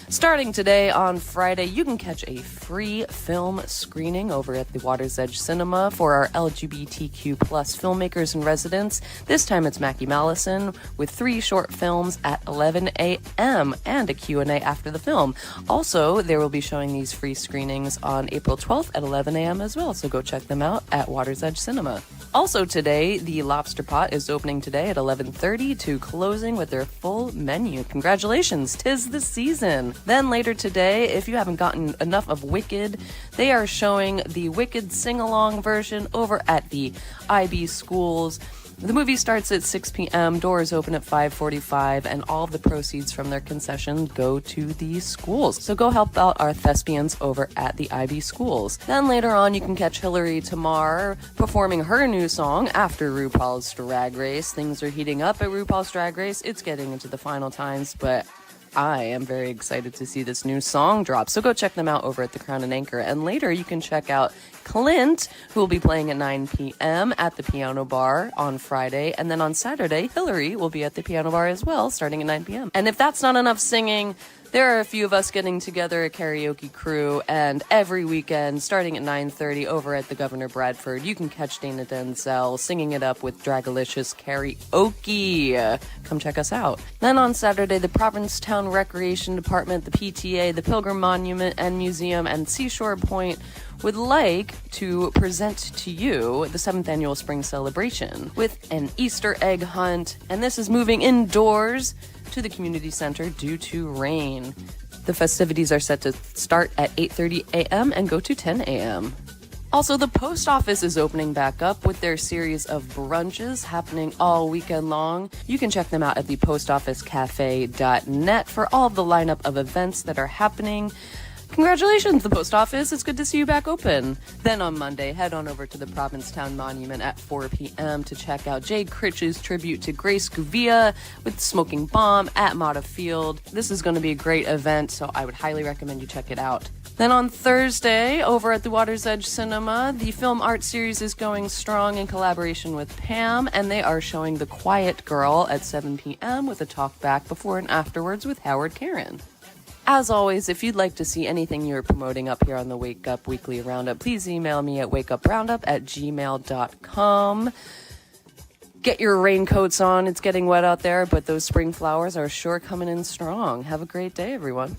Starting today on Friday, you can catch a free film screening over at the Water's Edge Cinema for our LGBTQ plus filmmakers and residents. This time it's Mackie Mallison with 3 short films at 11 a.m. and a Q&A after the film. Also, there will be showing these free screenings on April 12th at 11 a.m. as well, so go check them out at Water's Edge Cinema. Also today, the Lobster Pot is opening today at 11:30 to closing with their full menu. Congratulations, 'tis the season. Then later today, if you haven't gotten enough of Wicked, they are showing the Wicked sing-along version over at the IB schools. The movie starts at 6 p.m., doors open at 5:45, and all of the proceeds from their concession go to the schools. So go help out our thespians over at the IB schools. Then later on, you can catch Hillary Tamar performing her new song after RuPaul's Drag Race. Things are heating up at RuPaul's Drag Race. It's getting into the final times, but I am very excited to see this new song drop. So go check them out over at the Crown and Anchor. And later you can check out Clint, who will be playing at 9 p.m. at the Piano Bar on Friday. And then on Saturday, Hillary will be at the Piano Bar as well, starting at 9 p.m. And if that's not enough singing, there are a few of us getting together, a karaoke crew, and every weekend, starting at 9:30 over at the Governor Bradford, you can catch Dana Denzel singing it up with Dalglish karaoke. Come check us out. Then on Saturday, the Provincetown Recreation Department, the PTA, the Pilgrim Monument and Museum, and Seashore Point would like to present to you the 7th Annual Spring Celebration with an Easter egg hunt, and this is moving indoors to the community center due to rain. The festivities are set to start at 8:30 a.m. and go to 10 a.m. Also, the post office is opening back up with their series of brunches happening all weekend long. You can check them out at thepostofficecafe.net for all of the lineup of events that are happening. Congratulations, the post office. It's good to see you back open. Then on Monday, head on over to the Provincetown Monument at 4 p.m. to check out Jade Critch's tribute to Grace Gouveia with Smoking Bomb at Mata Field. This is going to be a great event, so I would highly recommend you check it out. Then on Thursday, over at the Water's Edge Cinema, the film art series is going strong in collaboration with Pam, and they are showing The Quiet Girl at 7 p.m. with a talk back before and afterwards with Howard Karen. As always, if you'd like to see anything you're promoting up here on the Wake Up Weekly Roundup, please email me at wakeuproundup@gmail.com. Get your raincoats on. It's getting wet out there, but those spring flowers are sure coming in strong. Have a great day, everyone.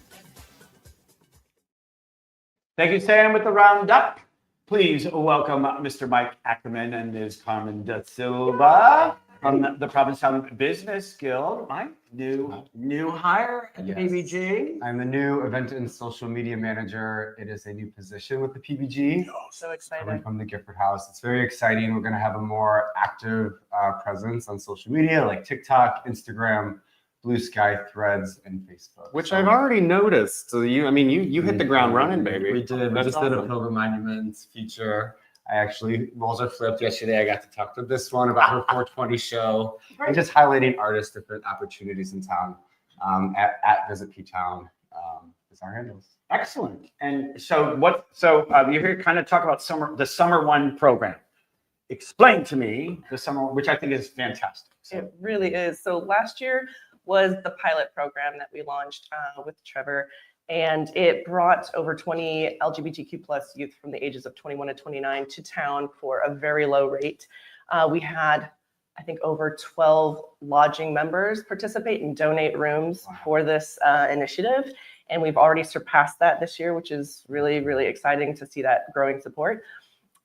Thank you, Sam, with the roundup. Please welcome Mr. Mike Ackerman and Ms. Carmen de Silva from the Provincetown Business Guild. Mike, new hire at the PBG. I'm the new event and social media manager. It is a new position with the PBG. So excited. Coming from the Gifford House. It's very exciting. We're going to have a more active presence on social media like TikTok, Instagram, Blue Sky, Threads, and Facebook. Which I've already noticed. So you hit the ground running, baby. We did. We just did a Pilgrim Monuments feature. I actually, roles are flipped yesterday. I got to talk to this one about her 420 show and just highlighting artists, different opportunities in town. At Visit P Town is our handles. Excellent. And so you're here to kind of talk about the Summer One program. Explain to me the Summer One, which I think is fantastic. So. It really is. So last year was the pilot program that we launched with Trevor. And it brought over 20 LGBTQ plus youth from the ages of 21 to 29 to town for a very low rate. We had, I think, over 12 lodging members participate and donate rooms for this initiative. And we've already surpassed that this year, which is really, really exciting to see that growing support.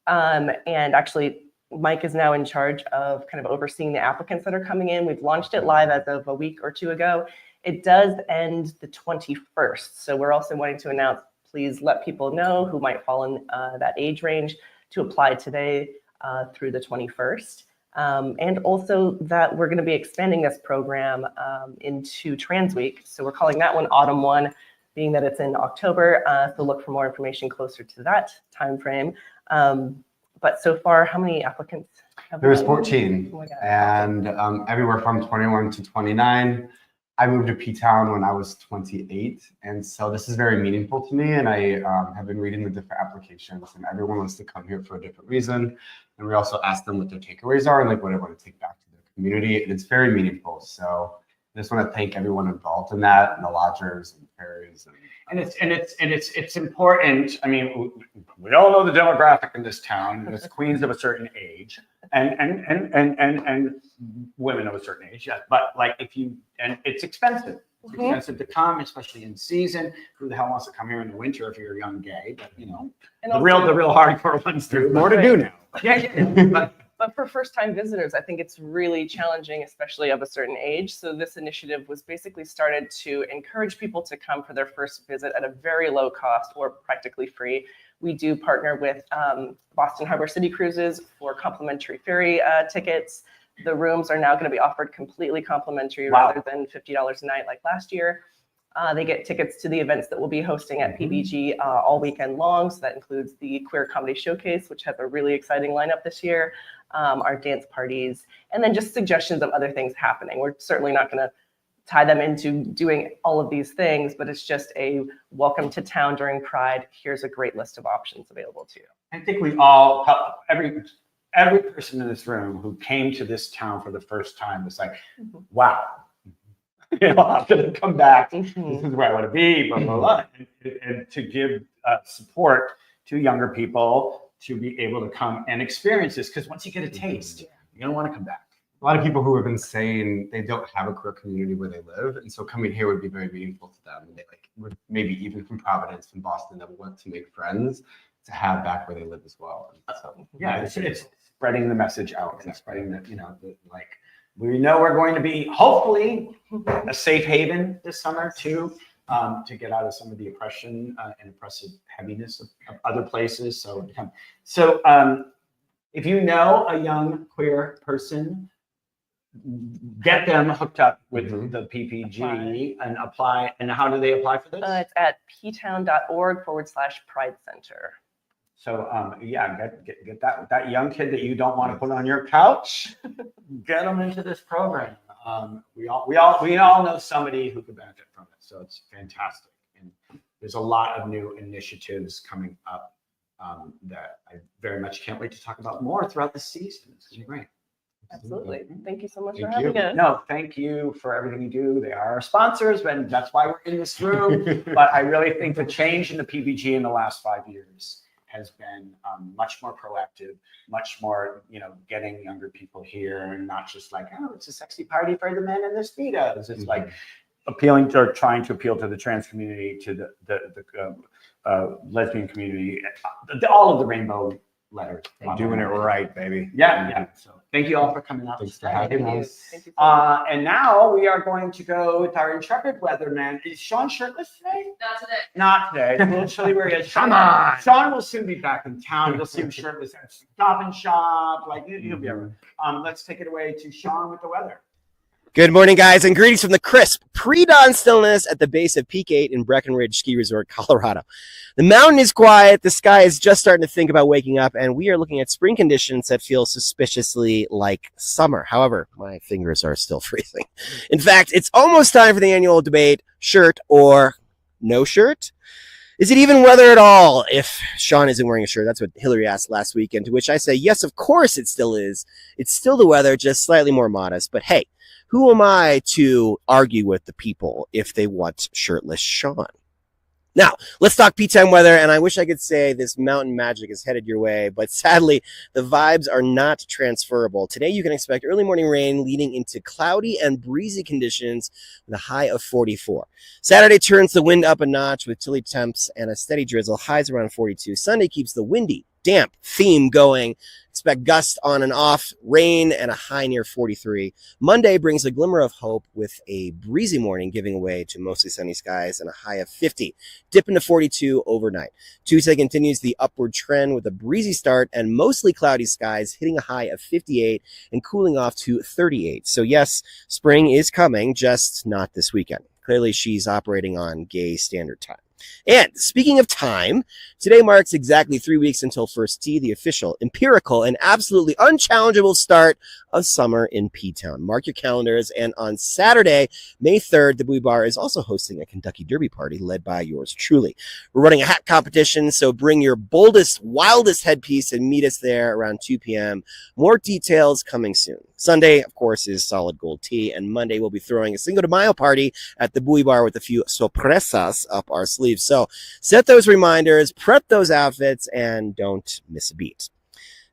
And actually, Mike is now in charge of kind of overseeing the applicants that are coming in. We've launched it live as of a week or two ago. It does end the 21st. So we're also wanting to announce, please let people know who might fall in that age range to apply today through the 21st. And also that we're going to be expanding this program into Trans Week. So we're calling that one Autumn One, being that it's in October. So look for more information closer to that time frame. But so far, how many applicants have There was 14, oh my God. And everywhere from 21 to 29. I moved to P-Town when I was 28, and so this is very meaningful to me, and I have been reading the different applications, and everyone wants to come here for a different reason, and we also ask them what their takeaways are and like what they want to take back to their community, and it's very meaningful. So I just want to thank everyone involved in that, and the lodgers and pairers. It's important. I mean, we all know the demographic in this town. It's queens of a certain age, and women of a certain age. Yeah, but like it's expensive. It's expensive to come, especially in season. Who the hell wants to come here in the winter if you're a young gay? But you know, And the real hardcore ones do. More to do now. Yeah. But for first-time visitors, I think it's really challenging, especially of a certain age. So this initiative was basically started to encourage people to come for their first visit at a very low cost or practically free. We do partner with Boston Harbor City Cruises for complimentary ferry tickets. The rooms are now going to be offered completely complimentary rather than $50 a night like last year. They get tickets to the events that we'll be hosting at PBG all weekend long. So that includes the Queer Comedy Showcase, which has a really exciting lineup this year, our dance parties, and then just suggestions of other things happening. We're certainly not going to tie them into doing all of these things, but it's just a welcome to town during Pride. Here's a great list of options available to you. I think we all, every person in this room who came to this town for the first time was like, wow. You know, I'm going to come back. This is where I want to be, blah, blah, blah. And to give support to younger people to be able to come and experience this. Because once you get a taste, you're going to want to come back. A lot of people who have been saying they don't have a queer community where they live. And so coming here would be very meaningful to them. And they would maybe even from Providence, from Boston, that want to make friends to have back where they live as well. And so, yeah, it's spreading the message out and spreading the, we know we're going to be hopefully a safe haven this summer too, to get out of some of the oppression and oppressive heaviness of other places. So if you know a young queer person, get them hooked up with the PPG and apply. And how do they apply for this? It's at ptown.org/Pride Center. So get that young kid that you don't want to put on your couch, get them into this program. We all know somebody who could benefit from it. So it's fantastic. And there's a lot of new initiatives coming up that I very much can't wait to talk about more throughout the season. It's gonna be great. Absolutely. Thank you so much for having us. No, thank you for everything you do. They are our sponsors, and that's why we're in this room. But I really think the change in the PBG in the last 5 years has been much more proactive, much more, getting younger people here, and not just like, oh, it's a sexy party for the men in the Speedos. It's like appealing to, or trying to appeal to the trans community, to the lesbian community, all of the rainbow letters. Doing it right, baby. Yeah. So thank you all for coming out. Thanks for having us. Thank you. And now we are going to go with our intrepid weatherman. Is Sean shirtless today? Not today. Not today. We'll show you where he is. Come on. Sean will soon be back in town. You'll see him shirtless at Stop and Shop. Like, he'll be everywhere. Let's take it away to Sean with the weather. Good morning, guys, and greetings from the crisp pre-dawn stillness at the base of Peak 8 in Breckenridge Ski Resort, Colorado. The mountain is quiet, the sky is just starting to think about waking up, and we are looking at spring conditions that feel suspiciously like summer. However, my fingers are still freezing. In fact, it's almost time for the annual debate, shirt or no shirt? Is it even weather at all if Sean isn't wearing a shirt? That's what Hillary asked last weekend, to which I say, yes, of course it still is. It's still the weather, just slightly more modest, but hey, who am I to argue with the people if they want shirtless Sean? Now, let's talk P-Time weather, and I wish I could say this mountain magic is headed your way, but sadly, the vibes are not transferable. Today, you can expect early morning rain leading into cloudy and breezy conditions with a high of 44. Saturday turns the wind up a notch with chilly temps and a steady drizzle, highs around 42. Sunday keeps the windy, damp theme going. Expect gusts on and off, rain, and a high near 43. Monday brings a glimmer of hope with a breezy morning giving way to mostly sunny skies and a high of 50. Dip into 42 overnight. Tuesday continues the upward trend with a breezy start and mostly cloudy skies, hitting a high of 58 and cooling off to 38. So yes, spring is coming, just not this weekend. Clearly, she's operating on gay standard time. And speaking of time, today marks exactly 3 weeks until first tee, the official, empirical, and absolutely unchallengeable start of summer in P-Town. Mark your calendars. And on Saturday, May 3rd, the Bowie Bar is also hosting a Kentucky Derby party led by yours truly. We're running a hat competition, so bring your boldest, wildest headpiece and meet us there around 2 p.m. More details coming soon. Sunday, of course, is Solid Gold Tea, and Monday we'll be throwing a Cinco de Mayo party at the Bowie Bar with a few sorpresas up our sleeves. So set those reminders, prep those outfits, and don't miss a beat.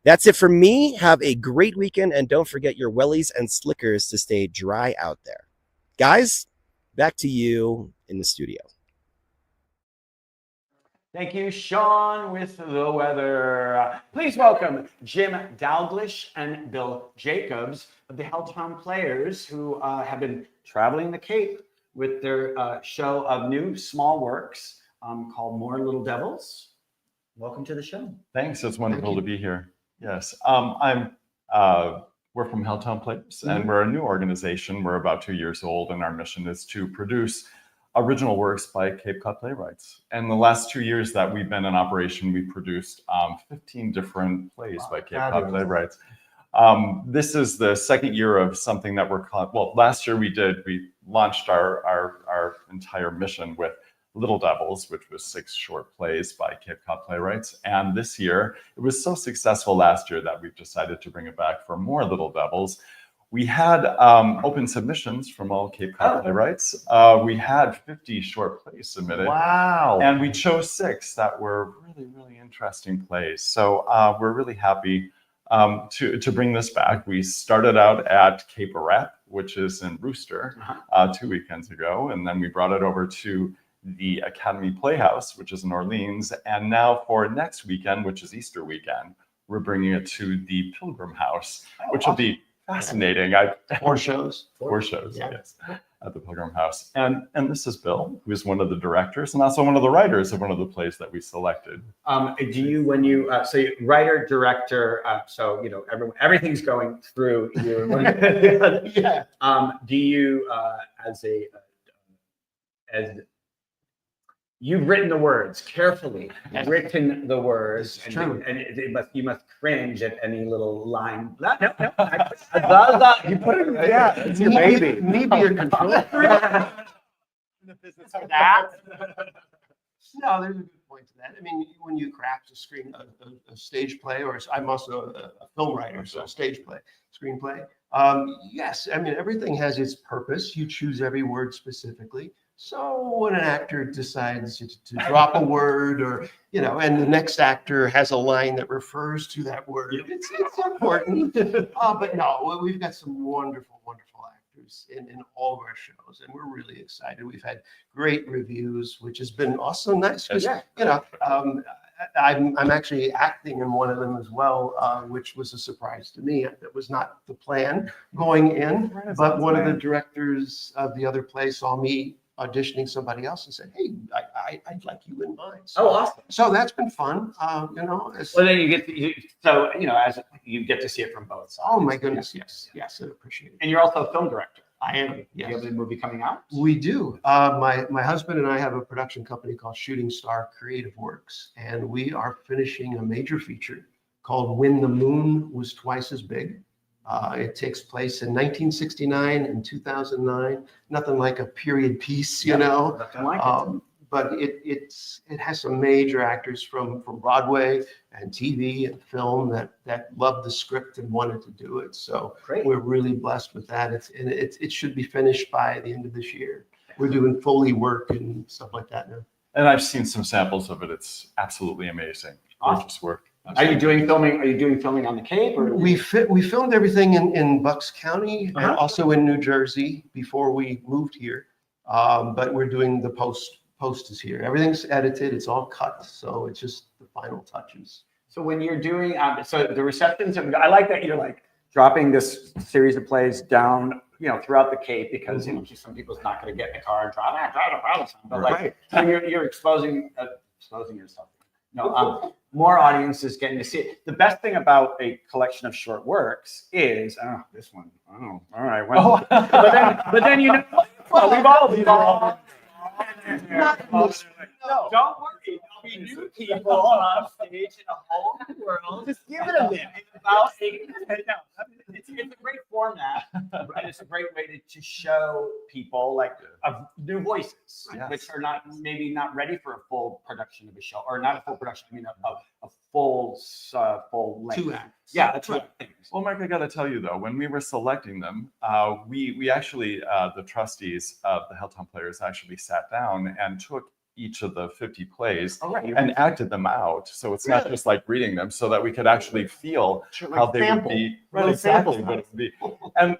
That's it for me. Have a great weekend, and don't forget your wellies and slickers to stay dry out there. Guys, back to you in the studio. Thank you, Sean, with the weather. Please welcome Jim Dalglish and Bill Jacobs of the Helltown Players, who have been traveling the Cape with their show of new small works called More Little Devils. Welcome to the show. Thanks. It's wonderful to be here. Yes. We're from Helltown Players, and we're a new organization. We're about 2 years old, and our mission is to produce original works by Cape Cod playwrights. And the last 2 years that we've been in operation, we produced 15 different plays by Cape Cod playwrights. This is the second year of something that we're called, well, last year we launched our entire mission with Little Devils, which was 6 short plays by Cape Cod playwrights. And this year, it was so successful last year that we've decided to bring it back for more Little Devils. We had open submissions from all Cape Cod playwrights. We had 50 short plays submitted. Wow. And we chose 6 that were really, really interesting plays. So we're really happy to bring this back. We started out at Cape Rat, which is in Rooster, 2 weekends ago. And then we brought it over to the Academy Playhouse, which is in Orleans. And now for next weekend, which is Easter weekend, we're bringing it to the Pilgrim House, which will be fascinating. 4 shows. 4 shows, yes, at the Pilgrim House. And this is Bill, who is one of the directors and also one of the writers of one of the plays that we selected. Do you, when you, so you writer, director, so, you know, everything's going through you. Yeah. Do you, you've written the words carefully, written the words, It's true. and you must cringe at any little line. No. You put it in there. Yeah, it's your baby. Me be your controller. In the business of that. No, there's a good point to that. I mean, when you craft a stage play, or I'm also a film writer, so stage play, screenplay. Yes, I mean, everything has its purpose. You choose every word specifically. So when an actor decides to drop a word, or, you know, and the next actor has a line that refers to that word, it's important. But no, we've got some wonderful actors in all of our shows, and we're really excited. We've had great reviews, which has been also nice because, you know, I'm actually acting in one of them as well, which was a surprise to me. That was not the plan going in, but one of the directors of the other play saw me auditioning somebody else and said, "Hey, I'd like you in mine." So, awesome! So that's been fun, you know. Well, then you get as you get to see it from both sides. Oh my goodness, yes, I appreciate it. And you're also a film director. I am. Do Yes. you have a movie coming out? We do. My husband and I have a production company called Shooting Star Creative Works, and we are finishing a major feature called "When the Moon Was Twice as Big." It takes place in 1969 and 2009. Nothing like a period piece, you know. Nothing like it. But it has some major actors from Broadway and TV and film that loved the script and wanted to do it. So we're really blessed with that. It should be finished by the end of this year. We're doing Foley work and stuff like that now. And I've seen some samples of it. It's absolutely amazing. Gorgeous work. Are you doing filming on the Cape? Or? We filmed everything in Bucks County and also in New Jersey before we moved here. But we're doing the post is here. Everything's edited. It's all cut. So it's just the final touches. So when you're doing, so the receptions, I like that you're like dropping this series of plays down, you know, throughout the Cape, because you know some people's not going to get in the car and drive. But like, so you're exposing yourself. No, more audiences getting to see it. The best thing about a collection of short works is, this one. Oh, all right. Well, but then you know, well, we've all. No, don't worry. There'll be new people on stage in a whole new world. Just give it a minute. It's a great format, and it's a great way to show people like new voices, which are maybe not ready for a full production of a show, or not a full production. I mean, a full length. 2 acts. Yeah, that's right. Well, Mark, I got to tell you though, when we were selecting them, we actually the trustees of the Helltown Players actually sat down and took each of the 50 plays and acted them out. So it's not just like reading them, so that we could actually feel how they would be. Right, exactly what it would be. And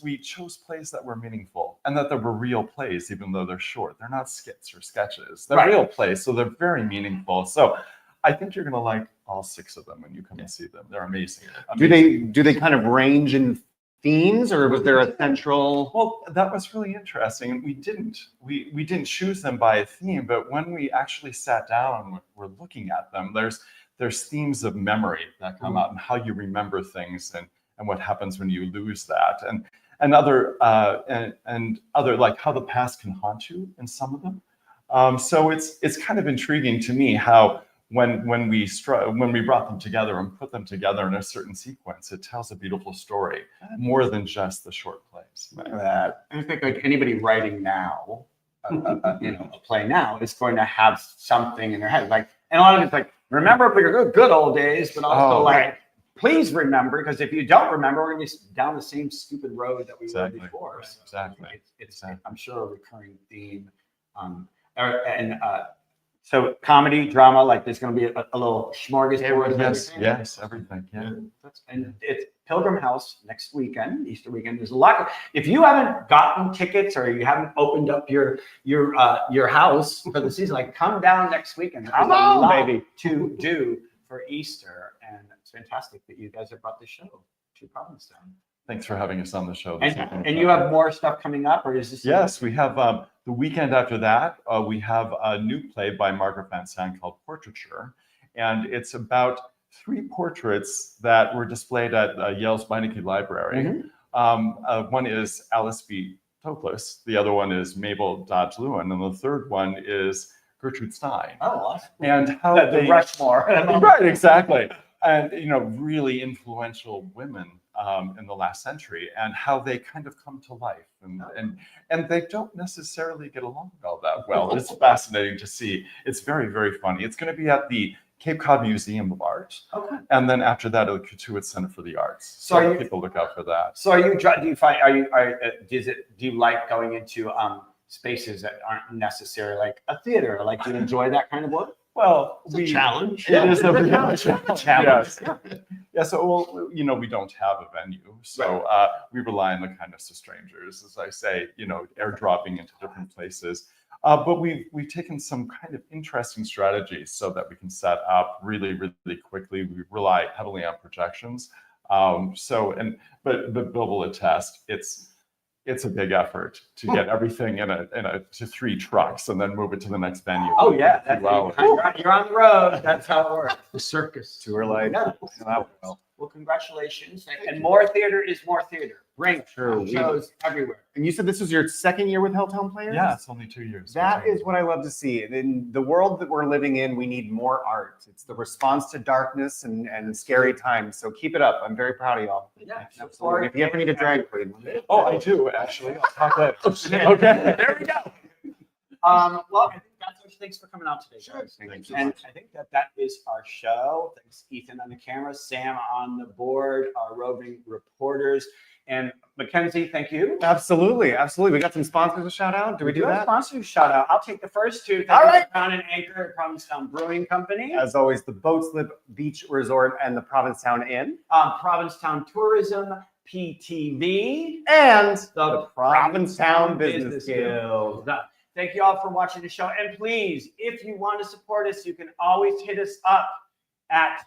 we chose plays that were meaningful and that they were real plays, even though they're short. They're not skits or sketches. They're real plays, so they're very meaningful. So I think you're going to like all 6 of them when you come and see them. They're amazing. Do they kind of range in themes, or was there a central? Well, that was really interesting, and we didn't choose them by a theme, but when we actually sat down and we're looking at them, there's themes of memory that come out, and how you remember things, and what happens when you lose that, and other like how the past can haunt you in some of them. So it's kind of intriguing to me how when we brought them together and put them together in a certain sequence, it tells a beautiful story more than just the short plays. I think like anybody writing now, a play now, is going to have something in their head. Like, and a lot of it's like, remember your good old days, but also please remember, because if you don't remember, we're going to be down the same stupid road that we were before. So exactly. It's I'm sure a recurring theme. So comedy, drama, like there's going to be a little smorgasbord. Yes, everything. Yeah. And it's Pilgrim House next weekend, Easter weekend. There's a lot. If you haven't gotten tickets or you haven't opened up your house for the season, like come down next weekend. Come on, baby, to do for Easter, and it's fantastic that you guys have brought the show to Provincetown. Thanks for having us on the show. And you have more stuff coming up, or is this? Yes, we have the weekend after that. We have a new play by Marc called Portraiture, and it's about 3 portraits that were displayed at Yale's Meineke Library. One is Alice B. Toklas, the other one is Mabel Dodge Lewin, and the third one is Gertrude Stein. Oh, awesome. And how the Rushmore. Right, exactly. And really influential women in the last century, and how they kind of come to life, and they don't necessarily get along all that well. It's fascinating to see. It's very, very funny. It's going to be at the Cape Cod Museum of Art, and then after that, at the Katuitt Center for the Arts. So people look out for that. So do you like going into spaces that aren't necessarily like a theater? Like, do you enjoy that kind of work? Well, it's a challenge. It is a challenge. Yeah. So, we don't have a venue, so we rely on the kindness of strangers, as I say, airdropping into different places. But we've taken some kind of interesting strategies so that we can set up really, really quickly. We rely heavily on projections. But Bill will attest, it's a big effort to get everything to 3 trucks and then move it to the next venue. Oh yeah, you're on the road. That's how it works. The circus. Tour life. Yeah. Well, congratulations. And more theater is more theater. Bring shows everywhere. And you said this was your 2nd year with Helltown Players? Yeah, it's only 2 years. That is what I love to see. In the world that we're living in, we need more art. It's the response to darkness and scary times. So keep it up. I'm very proud of y'all. Yeah, absolutely. If you ever need a drag queen. Oh, I do, actually. I'll talk later. Okay. There we go. Well, I think that's it. Thanks for coming out today, guys. Thank you. And I think that is our show. Thanks, Ethan on the camera, Sam on the board, our roving reporters, and Mackenzie. Thank you. Absolutely. We got some sponsors to shout out. Do we do that? Sponsors shout out. I'll take the first 2. All right. Crown and Anchor at Provincetown Brewing Company. As always, the Boat Slip Beach Resort and the Provincetown Inn. Provincetown Tourism, PTV, and the Provincetown Business Guild. Thank you all for watching the show. And please, if you want to support us, you can always hit us up at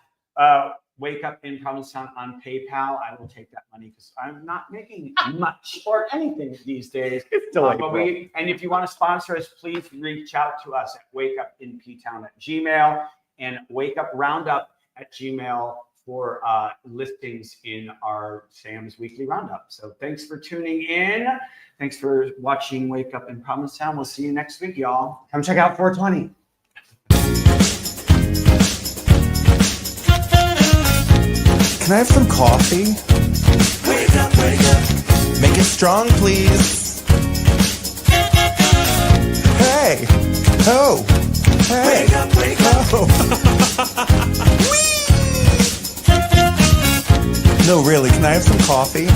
Wake Up in Provincetown on PayPal. I will take that money because I'm not making much or anything these days. It's delightful. And if you want to sponsor us, please reach out to us at wakeupinptown@gmail.com and wakeuproundup@gmail.com for listings in our Sam's Weekly Roundup. So thanks for tuning in. Thanks for watching Wake Up in Provincetown. We'll see you next week, y'all. Come check out 420. Can I have some coffee? Make it strong, please. Hey, ho, hey, ho. No, really, can I have some coffee?